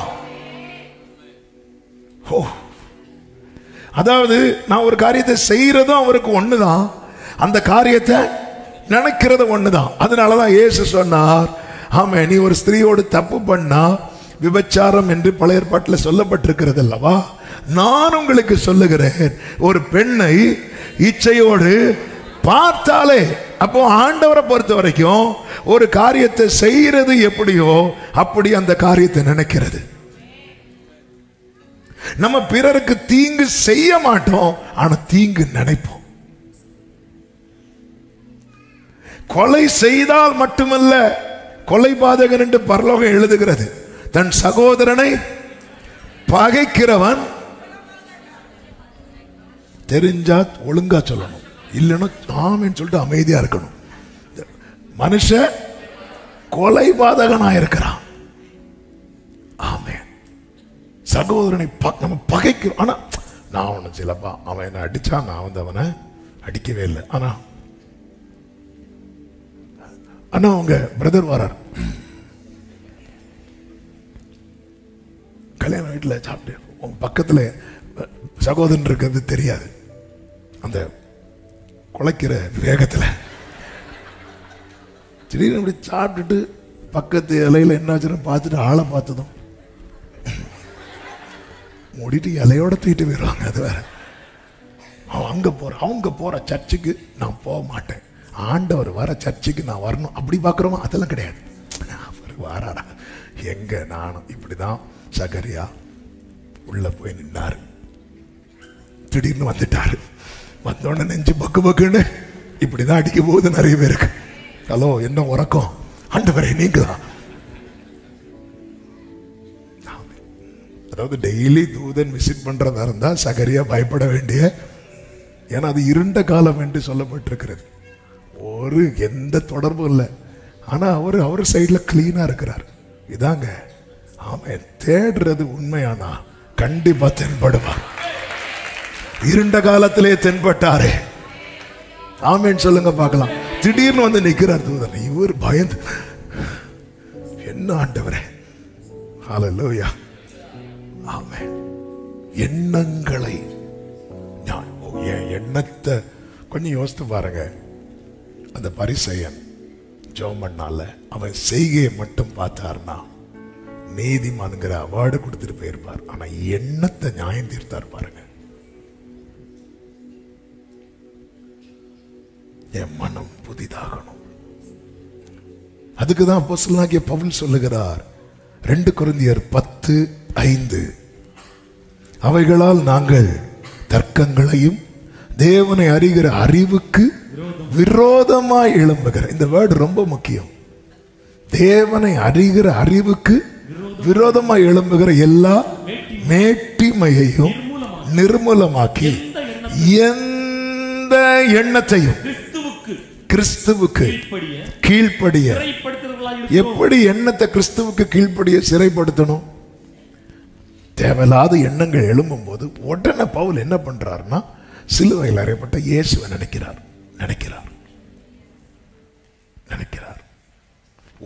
அதாவது நான் ஒரு காரியத்தை செய்யறதும் அவருக்கு ஒண்ணுதான், அந்த காரியத்தை நினைக்கிறது ஒண்ணுதான். அதனாலதான் இயேசு சொன்னார், ஆமா, நீ ஒரு ஸ்திரீயோடு தப்பு பண்ணா விபச்சாரம் என்று பழைய ஏற்பாட்டில் சொல்லப்பட்டிருக்கிறது அல்லவா. நான் உங்களுக்கு சொல்லுகிறேன், ஒரு பெண்ணை இச்சையோடு பார்த்தாலே, அப்போ ஆண்டவரை பொறுத்த வரைக்கும் ஒரு காரியத்தை செய்யறது எப்படியோ அப்படி அந்த காரியத்தை நினைக்கிறது. நம்ம பிறருக்கு தீங்கு செய்ய மாட்டோம், ஆனா தீங்கு நினைப்போம். கொலை செய்தால் மட்டுமல்ல, கொலை பாதகன் என்று பரலோகம் எழுதுகிறது, தன் சகோதரனை பகைக்கிறவன். தெரிஞ்சா ஒழுங்கா சொல்லணும், இல்லைன்னா ஆமென்னு சொல்லிட்டு அமைதியா இருக்கணும். மனுஷன் கொலை பாதகனா இருக்கிறான். ஆமென். சகோதரனை நம்ம பகைக்கிறோம். ஆனா நான் ஒண்ணு சிலப்பா, அவன் என்ன அடிச்சா, நான் வந்து அவனை அடிக்கவே இல்லை. ஆனா அண்ணா உங்க பிரதர் வரார், கல்யாண வீட்டில் சாப்பிட்டு உங்க பக்கத்துல சகோதரன் இருக்கிறது தெரியாது, அந்த குலைக்கிற வேகத்துல திடீர்னு இப்படி சாப்பிட்டுட்டு பக்கத்து இலையில என்னாச்சுன்னு பார்த்துட்டு ஆளை பார்த்ததும் மூடிட்டு இலையோட தூக்கிட்டு போயிடுவாங்க. அது வேற. அவங்க போற சர்ச்சுக்கு நான் போக மாட்டேன், ஆண்டவர் வர சர்ச்சுக்கு நான் வரணும் அப்படி பார்க்குறோமா, அதெல்லாம் கிடையாது. அவர் வாராடா எங்க. நானும் இப்படிதான். சகரியா உள்ள போய் நின்னாரு, திடீர்னு வந்துட்டாரு. வந்தோடனே நெஞ்சு பக்கு பக்குன்னு இப்படிதான் அடிக்க போகுது நிறைய பேருக்கு. ஹலோ, என்ன உறக்கம், ஆண்டவரே நீங்களா. அதாவது டெய்லி தூதன் விசிட் பண்றதா இருந்தா சகரியா பயப்பட வேண்டிய, ஏன்னா அது இருண்ட காலம் என்று சொல்லப்பட்டிருக்கிறது. ஒரு எந்த தொடர்பும் இல்லை, ஆனா அவர் சைட்ல கிளீனா இருக்கிறார். இதாங்க ஆமென். தேடுறது உண்மையானா கண்டிப்பா தென்படுவார். இருண்ட காலத்திலே தென்பட்டாரே. ஆமென் சொல்லுங்க பார்க்கலாம். திடீர்னு வந்து நிக்கிறார் தூதன். இவர் பயந்து, என்ன ஆண்டவரே. ஹல்லேலூயா. ஆமென். எண்ணங்களை, எண்ணத்தை கொஞ்சம் யோசித்து பாருங்க. அந்த பரிசேயன் ஜெபம் பண்ணால அவன் செய்கையை மட்டும் பார்த்தார்னா நீதிமான்கிற அவார்டு கொடுத்துட்டு போயிருப்பார். ஆனா எண்ணத்தை நியாயம் தீர்த்தார் பாருங்க. என் மனம் புதிதாகணும். அதுக்குதான் அப்போஸ்தலனாகிய பவுல் சொல்லுகிறார் 2 கொரிந்தியர் 10:5, அவைகளால் நாங்கள் தர்க்கங்களையும் தேவனை அறிகிற அறிவுக்கு விரோதமாய் எழும்புகிற, இந்த வேர்டு ரொம்ப முக்கியம். தேவனை அறிகிற அறிவுக்கு விரோதமாய் எழும்புகிற எல்லா மேட்டிமையையும் நிர்மூலமாக்கி எந்த எண்ணத்தையும் கிறிஸ்துவுக்கு கீழ்ப்படிய. எப்படி எண்ணத்தை கிறிஸ்துவுக்கு கீழ்ப்படிய சிறைப்படுத்தணும்? தேவையில்லாத எண்ணங்கள் எழும்பும் போது உடனே பவுல் என்ன பண்றாருன்னா, சிலுவையில் அறையப்பட்ட இயேசுவை நினைக்கிறார்.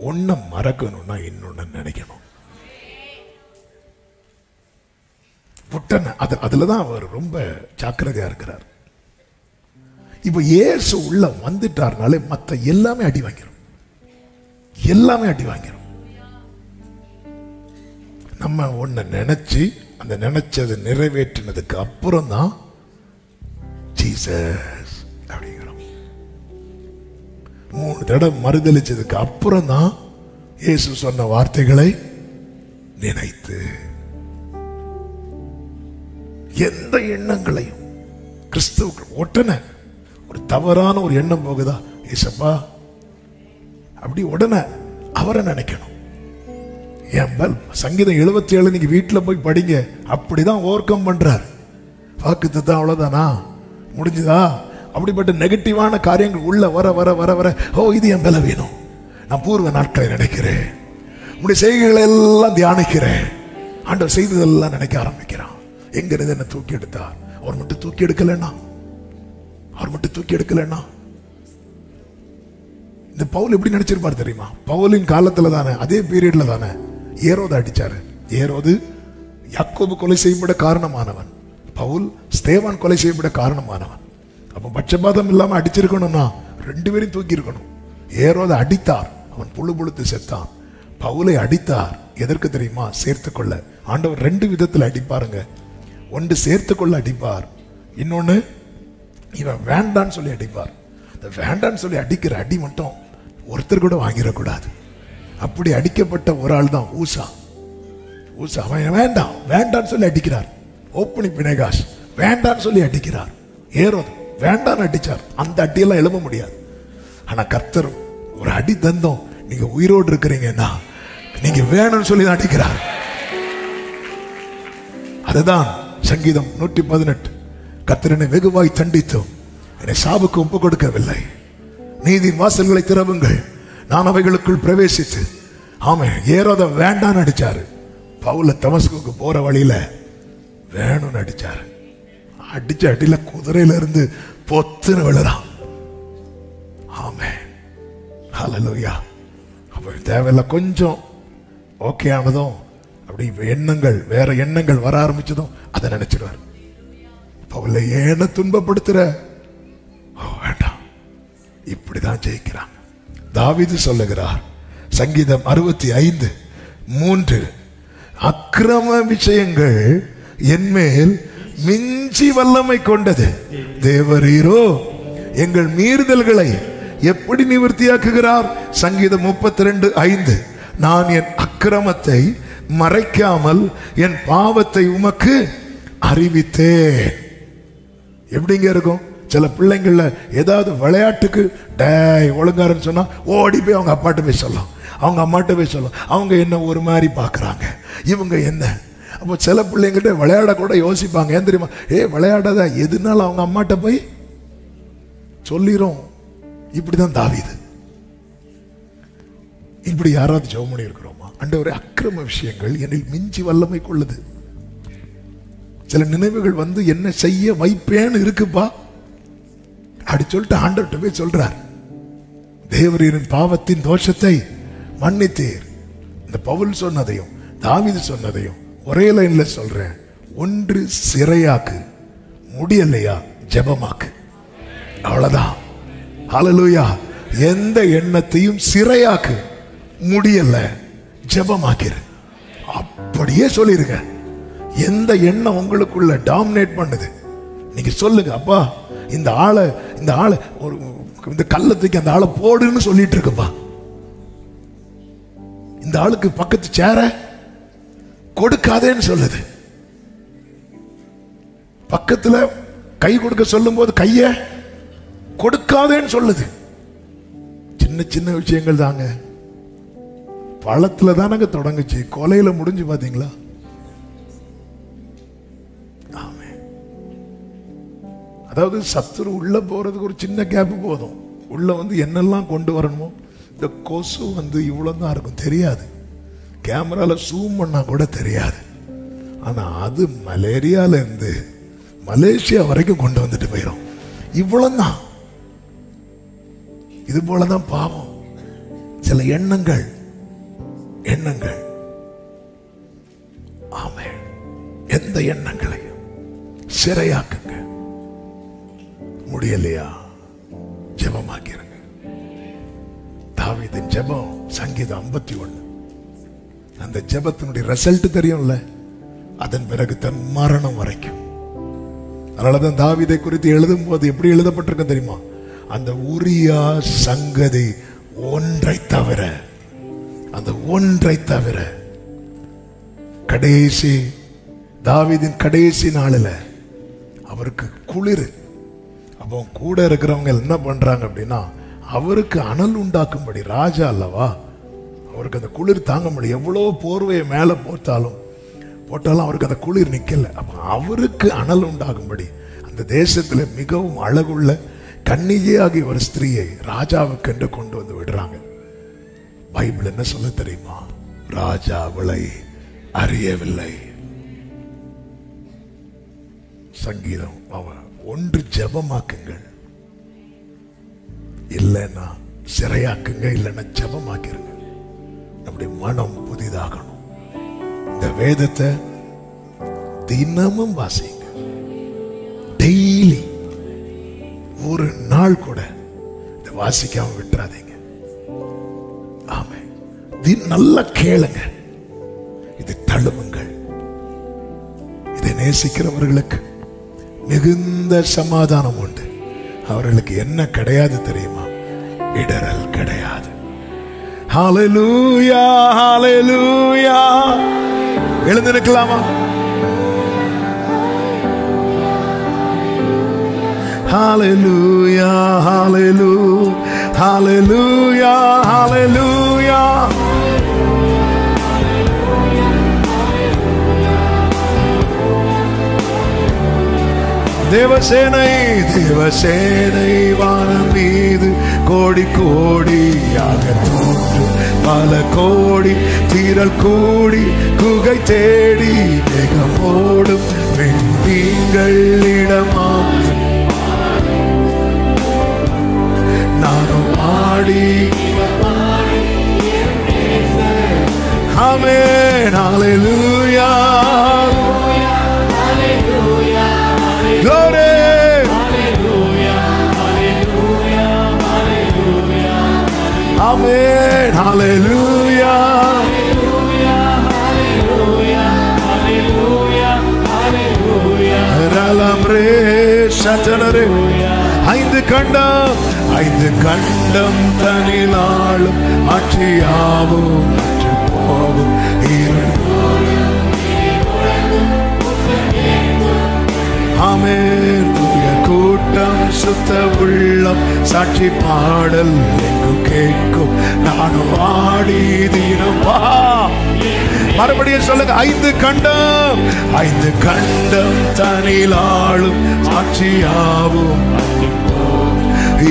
ஒன்ன மறக்கணும்னா இன்னொன்னு நினைக்கணும். அதுலதான் அவர் ரொம்ப ஜாக்கிரதையா இருக்கிறார். இப்ப இயேசு உள்ள வந்துட்டார்னாலே மத்த எல்லாமே அடி வாங்கிரும். நம்ம ஒன்ன நினைச்சு அந்த நினைச்சதை நிறைவேற்றினதுக்கு அப்புறம் தான் ஜீசஸ் அப்படிங்கிறோம். 3 தடவை மறுதளிச்சதுக்கு அப்புறம் தான் இயேசு சொன்ன வார்த்தைகளை நினைத்து எந்த எண்ணங்களையும் கிறிஸ்துவுக்கு உடனே ஒரு தவறான ஒரு எண்ணம் போகுதா, ஏசப்பா அப்படி உடனே அவரை நினைக்கணும். சங்கீதம் 77 நீங்க வீட்டுல போய் படிங்க. அப்படிதான் ஓவர் கம் பண்றார். வாக்குத்தத்தம் அவ்வளவுதானா, முடிஞ்சுதா? அப்படிப்பட்ட நெகட்டிவான காரியங்கள் உள்ள வர வர வர வர ஓ இது என் பல வேணும், நான் பூர்வ நாட்களை நினைக்கிறேன், உங்களுடைய செய்கைகளை எல்லாம் தியானிக்கிறேன், ஆண்டவர் செய்ததெல்லாம் நினைக்க ஆரம்பிக்கிறான். எங்கிறது என்ன தூக்கி எடுத்தார், அவர் மட்டும் தூக்கி எடுக்கலன்னா இந்த பவுல் எப்படி நினைச்சிருப்பார் தெரியுமா? பவுலின் காலத்துல தானே, அதே பீரியட்ல தானே ஏரோது அடிச்சாரு. ஏரோது யாக்கோபு கொலை செய்யப்பட காரணமானவன், பவுல் ஸ்தேவான் கொலை செய்யப்பட காரணமானவன். அப்ப பட்சபாதம் இல்லாம அடிச்சிருக்கணும்னா 2 பேரையும் தூக்கி இருக்கணும். ஏரோதை அடித்தார், அவன் புழுத்து செத்தான். பவுலை அடித்தார் எதற்கு தெரியுமா? சேர்த்துக்கொள்ள. ஆண்டவர் 2 விதத்துல அடிப்பாருங்க. ஒன்று சேர்த்துக்கொள்ள அடிப்பார், இன்னொன்னு இவன் வேண்டான்னு சொல்லி அடிப்பார். இந்த வேண்டான்னு சொல்லி அடிக்கிற அடி மட்டும் ஒருத்தர் கூட வாங்கிடக்கூடாது. அப்படி அடிக்கப்பட்ட ஒரு ஆள் தான் ஊசா. அவன் வேண்டான்னு சொல்லி அடிக்கிறார். ஓப்பனி பினேகாஸ் வேண்டான்னு சொல்லி அடிக்கிறார். ஏரோது வேண்டான்னு அடிச்சார். அந்த அடியெல்லாம் எழும்ப முடியாது. ஆனா கர்த்தர் ஒரு அடி தந்தோம், நீங்க உயிரோடு இருக்கிறீங்கன்னா நீங்க வேணும்னு சொல்லி அடிக்கிறார். அதுதான் சங்கீதம் 118. கர்த்தர் என்னை வெகுவாய் தண்டித்தோம், என்னை சாவுக்கு ஒப்பு கொடுக்கவில்லை. நீதியின் வாசல்களை திறவுங்கள், நான் அவைகளுக்குள் பிரவேசித்து. ஆமா, ஏரோத வேண்டான்னு அடிச்சாரு. பவுல தமஸ்குக்கு போற வழியில வேணும்னு அடிச்சாரு. அடிச்ச அடியில குதிரையில இருந்து பொத்துன்னு விழுறான். ஆமே, ஹல்லேலூயா. அப்ப தேவையில்ல கொஞ்சம் ஓகே ஆனதும் அப்படி எண்ணங்கள், வேற எண்ணங்கள் வர ஆரம்பிச்சதும் அதை நினைச்சிடுவார். பவுல ஏன துன்பப்படுத்துற, வேண்டாம், இப்படிதான் ஜெயிக்கிறான். தாவீது சொல்லுகிறார், சங்கீதம் 65:3, அக்கிரம விஷயங்கள் என்மேல் மிஞ்சி வல்லமை கொண்டது, தேவரீரோ எங்கள் மீறுதல்களை எப்படி நிவர்த்தியாக்குகிறார். சங்கீதம் 32:5, நான் என் அக்கிரமத்தை மறைக்காமல் என் பாவத்தை உமக்கு அறிவித்தேன். எப்படிங்க இருக்கும்? சில பிள்ளைங்கள ஏதாவது விளையாட்டுக்கு டேய் ஒழுங்காருன்னு சொன்னா ஓடி போய் அவங்க அப்பாட்ட போய் சொல்லலாம், அவங்க அம்மாட்ட போய் சொல்லலாம். அவங்க என்ன ஒரு மாதிரி பாக்குறாங்க, இவங்க என்ன. அப்போ சில பிள்ளைங்கிட்ட விளையாட கூட யோசிப்பாங்க. ஏன் தெரியுமா? விளையாடாத, எதுனாலும் அவங்க அம்மாட்ட போய் சொல்லிரும். இப்படிதான் தாவீது. இப்படி யாராவது ஜெபம் பண்ணி இருக்கிறோமா? ஆண்டவரே, அக்கிரம விஷயங்கள் என்னில் மிஞ்சி வல்லமை கொள்ளுது. சில நினைவுகள் வந்து என்ன செய்ய வைப்பேன்னு இருக்குப்பா அப்படி சொல்லிட்டு ஆண்டவர்கிட்ட போய் சொல்றார், தேவரீரின் பாவத்தின் தோஷத்தை மன்னித்தீர். இந்த பவுல் சொன்னதையும் தாவீது சொன்னதையும் ஒரே லைன்ல சொல்றேன். ஒன்று சிறையாக்கு, முடியலையா ஜெபமாக்கு. அவ்வளவுதான். ஹல்லேலூயா. எந்த எண்ணத்தையும் சிறையாக்கு, முடியல ஜெபமாக்கிரு. அப்படியே சொல்லிருங்க. எந்த எண்ணம் உங்களுக்குள்ள டாமினேட் பண்ணுது நீங்க சொல்லுங்க, அப்பா இந்த ஆளை ஒரு இந்த கள்ளத்துக்கு அந்த ஆளை போடுன்னு சொல்லிட்டு இருக்குப்பா, இந்த ஆளுக்கு பக்கத்து சேர கொடுக்காதேன்னு சொல்லுது, பக்கத்துல கை கொடுக்க சொல்லும் போது கைய கொடுக்காதேன்னு சொல்லுது. சின்ன சின்ன விஷயங்கள் தாங்க. பழத்துல தானங்க தொடங்குச்சு, கொலையில முடிஞ்சு பாத்தீங்களா? அதாவது சத்துரு உள்ள போறதுக்கு ஒரு சின்ன கேப் போதும். உள்ள வந்து என்னெல்லாம் கொண்டு வரணுமோ. இந்த கொசு வந்து இவ்வளவுதான் இருக்கும், தெரியாது. கேமரால ஜூம் பண்ணா கூட தெரியாது. ஆனா அது மலேரியால இருந்து மலேசியா வரைக்கும் கொண்டு வந்துட்டு போயிடும். இவ்வளவுதான். இது போலதான் பாவம். சில எண்ணங்கள் ஆமென். எந்த எண்ணங்களையும் சிறையாக்குங்க. முடியலையா? ஜெபமாக்கிறங்க. தாவீதின் ஜெபம் சங்கீதம் 51. அந்த ஜெபத்தினுடைய ரிசல்ட் தெரியும்ல. அதன் பிறகு தன் மரணம் வரைக்கும். அதனாலதான் தாவீதை குறித்து எழுதும் போது எப்படி எழுதப்பட்டிருக்க தெரியுமா? அந்த உரியா சங்கதி ஒன்றை தவிர, அந்த ஒன்றை தவிர கடைசி தாவீதின் கடைசி நாளில் அவருக்கு குளிர். அப்போ கூட இருக்கிறவங்க என்ன பண்றாங்க அப்படின்னா, அவருக்கு அனல் உண்டாக்கும்படி, ராஜா அல்லவா, அவருக்கு அந்த குளிர் தாங்க முடியும். எவ்வளோ போர்வையை மேலே போட்டாலும் அவருக்கு அந்த குளிர் நிக்கல. அப்ப அவருக்கு அனல் உண்டாகும்படி அந்த தேசத்துல மிகவும் அழகுள்ள கன்னிகையாகிய ஒரு ஸ்திரீயை ராஜாவுக்கு என்று கொண்டு வந்து விடுறாங்க. பைபிள் என்ன சொல்ல தெரியுமா? ராஜா அவளை அறியவில்லை. சங்கீதம் ஒன்று ஜெபமாக்குங்கள், இல்லைன்னா சிறையாக்குங்க, இல்லைன்னா ஜெபமாக்கிருங்க. நம்முடைய மனம் புதிதாகணும். இந்த வேதத்தை தினமும் வாசிங்க. டெய்லி ஒரு நாள் கூட இதை வாசிக்காம விட்டுறாதீங்க. ஆமென். நல்லா கேளுங்க, இதை தழுவுங்கள். இதை நேசிக்கிறவர்களுக்கு மிகுந்த சமாதானம் உண்டு. அவர்களுக்கு என்ன கிடையாது தெரியுமா? இடரல் கிடையாது. ஹல்லேலூயா, ஹல்லேலூயா. எழுந்திருக்கலாமா? ஹல்லேலூயா, ஹல்லேலூயா, ஹல்லேலூயா, ஹல்லேலூயா. தேவசேனை வானம் மீது கோடி கோடியாக தோன்று, பல கோடி தீரல் கூடி குகை தேடி மேகமோடும் விண்மீன்கள் இடமா நானும் ஆடி. ஆமென். ஹல்லேலூயா, glory, amen, hallelujah, ralamre satanare. ஐந்து கண்டம் தனிலாளும் ஆட்சியாவும் அற்று போகும் ஆமென். தூய கூட்டம் சுத்த உள்ளம் சாட்சி பாடல் எங்கும் கேட்கும். நானும் ஆடி தினம் மறுபடியும் சொல்லுங்க. ஐந்து கண்டம் தனிலாளும் சாட்சியாவும்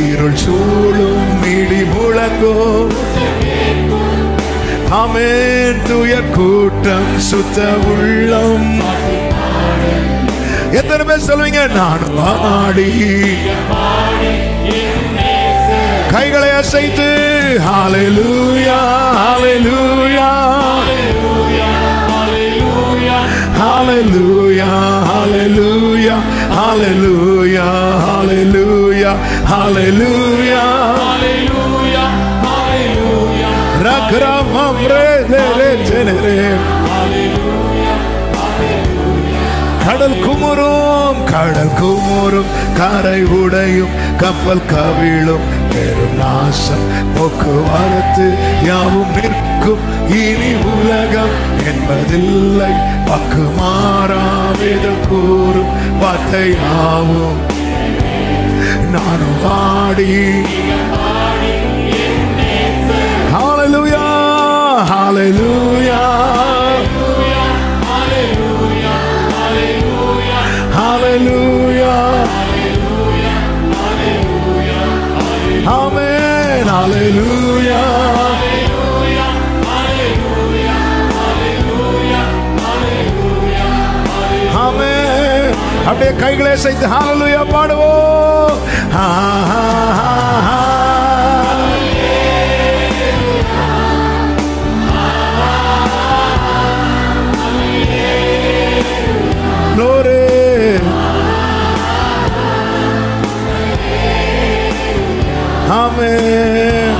இருள் சூழும் இடி முழங்கும். ஆமென். தூய கூட்டம் சுத்த உள்ளம். எத்தனை பேர் சொல்லுவீங்க? நான் ஆடி. கைகளை அசைத்து ஹல்லேலூயா, ஹல்லேலூயா, ஹல்லேலூயா, ஹல்லேலூயா, ஹல்லேலூயா, ஹல்லேலூயா, ஹல்லேலூயா, ரக்ரமம் ரே ரே ஜெனரே. கடல் குமுறும் கரை உடையும் கப்பல் கவிழும் பெரும் நாசம் போக்குவரத்து யாவும் நிற்கும். இனி உலகம் என்பதில்லை பக்கு மாறாவிதம் கூறும் வார்த்தையாவும் நானும் ஆடி. ஹல்லேலூயா, ஹல்லேலூயா, hallelujah, amen, hallelujah, amen, அப்படியே கைகளை அசைத்து ஹalleluya பாடுவோம். Glory. Amen.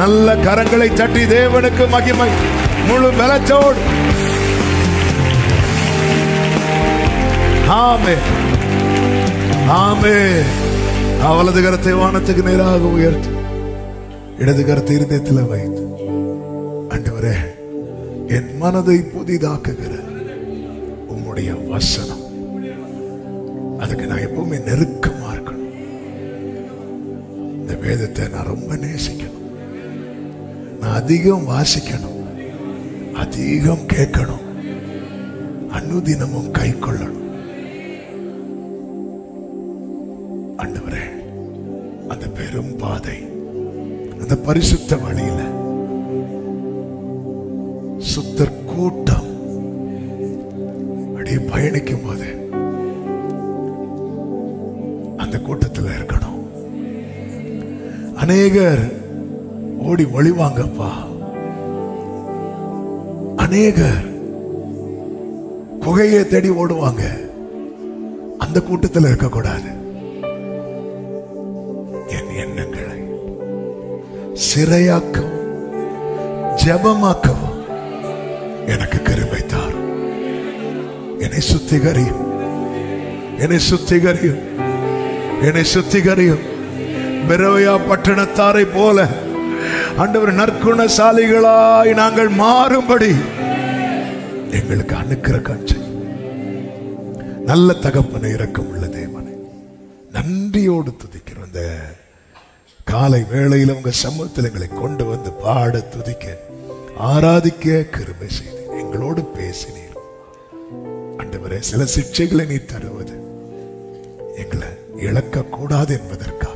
நல்ல கரங்களை தட்டி தேவனுக்கு மகிமை முழு பலத்தோடு. ஆமென் ஆமென். வலது கரத்தை வானத்துக்கு நேராக உயர்த்தி இடது கரத்தை இருதயத்தில் வைத்து, ஆண்டவரே என் மனதை புதிதாக்குகிற உம்முடைய வசனம், அதுக்கு நான் எப்பவுமே நெருக்கமா இருக்கணும். இந்த வேதத்தை நான் ரொம்ப நேசிக்கணும். நான் அதிகம் வாசிக்கணும், அதிகம் கேட்கணும், அனுதினமும் கை கொள்ளணும். ஆண்டவரே அந்த பெரும் பாதை, அந்த பரிசுத்த வழியில சுத்தர் கூட்டம் அப்படியே பயணிக்கும் போது அந்த கூட்டத்தில் இருக்கணும். அநேகர் ஓடி ஒளிவாங்கப்பா, அநேகர் குகையை தேடி ஓடுவாங்க. அந்த கூட்டத்தில் இருக்கக்கூடாது. என் எண்ணங்களை சிறையாக்கவும் ஜெபமாக்கவும் எனக்கு கிருபை தாரும். என்னை சுத்திகரியும், என்னை சுத்திகரியும், என்னை சுத்திகரியும். பெரோயா பட்டணத்தாரை போல ஆண்டவர் நற்குணசாலிகளாய் நாங்கள் மாறும்படி எங்களுக்கு அனுக்கிரகம் செய்யும். நல்ல தகப்பனை, இரக்கம் உள்ள தேவனை நன்றியோடு துதிக்கிறோம். இந்த காலை வேளையில் உங்க சமூகத்தில் எங்களை கொண்டு வந்து பாட, துதிக்க, ஆராதிக்க கிருபை செய்து எங்களோடு பேசினீர். ஆண்டவரே, சில சிக்ஷைகளை நீ தருவது எங்களை இழக்க கூடாது என்பதற்காக,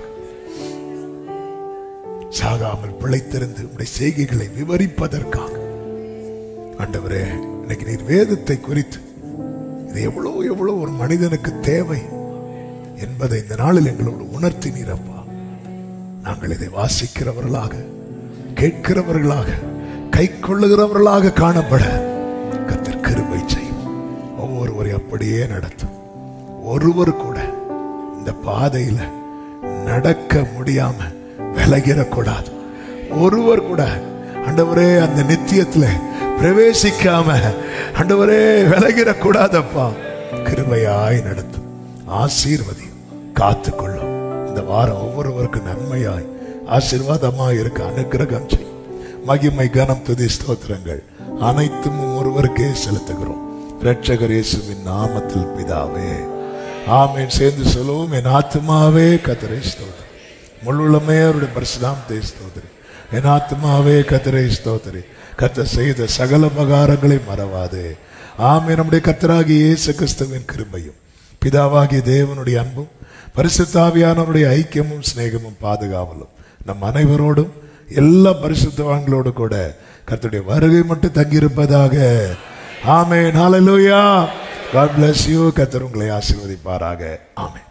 சாகாமல் பிழைத்திருந்து உடைய செய்கைகளை விவரிப்பதற்காக. ஆண்டவரே, இன்னைக்கு நீர் வேதத்தை குறித்து இது எவ்வளவு எவ்வளவு ஒரு மனிதனுக்கு தேவை என்பதை இந்த நாளில் எங்களோடு உணர்த்தினீரப்பா. நாங்கள் இதை வாசிக்கிறவர்களாக, கேட்கிறவர்களாக, கை கொள்ளுகிறவர்களாக காணப்பட கர்த்தர் கிருபை செய்யும். ஒவ்வொருவரை அப்படியே நடத்தும். ஒருவர் கூட இந்த பாதையில நடக்க முடியாம விலகிடக்கூடாது. ஒருவர் கூட ஆண்டவரே அந்த நித்தியத்துல பிரவேசிக்காம ஆண்டவரே விலகிடக்கூடாதப்பா. கிருபையாய் நடத்தும், ஆசீர்வதியும், காத்துக்கொள்ளும். இந்த வாரம் ஒவ்வொருவருக்கும் நன்மையாய் ஆசீர்வாதமாய் இருக்க அனுக்கிரகம் செய்யும். மகிமை, கனம், துதி, ஸ்தோத்திரங்கள் அனைத்தும் ஒருவருக்கே செலுத்துகிறோம். இரட்சகர் இயேசுவின் நாமத்தில் பிதாவே, ஆமென். சேர்ந்து சொல்லுவோம். என் ஆத்துமாவே கர்த்தரை ஸ்தோத்திரி, முழுமே அவருடைய பரிசுத்தத்தை ஸ்தோத்திரி. என் ஆத்துமாவே கர்த்தரை ஸ்தோத்திரி, கர்த்தர் செய்த சகல உபகாரங்களை மறவாதே. ஆமென். நம்முடைய கர்த்தராகிய இயேசு கிறிஸ்துவின் கிருபையும் பிதாவாகிய தேவனுடைய அன்பும் பரிசுத்த ஆவியானவருடைய ஐக்கியமும் சிநேகமும் பாதுகாவலும் நம் அனைவரோடும் எல்லா பரிசுத்தவான்களோடு கூட கர்த்தருடைய வருகை மட்டும் தங்கியிருப்பதாக. ஆமென். ஹல்லேலூயா. God bless you. கர்த்தர் உங்களை ஆசீர்வதிப்பாராக. ஆமென்.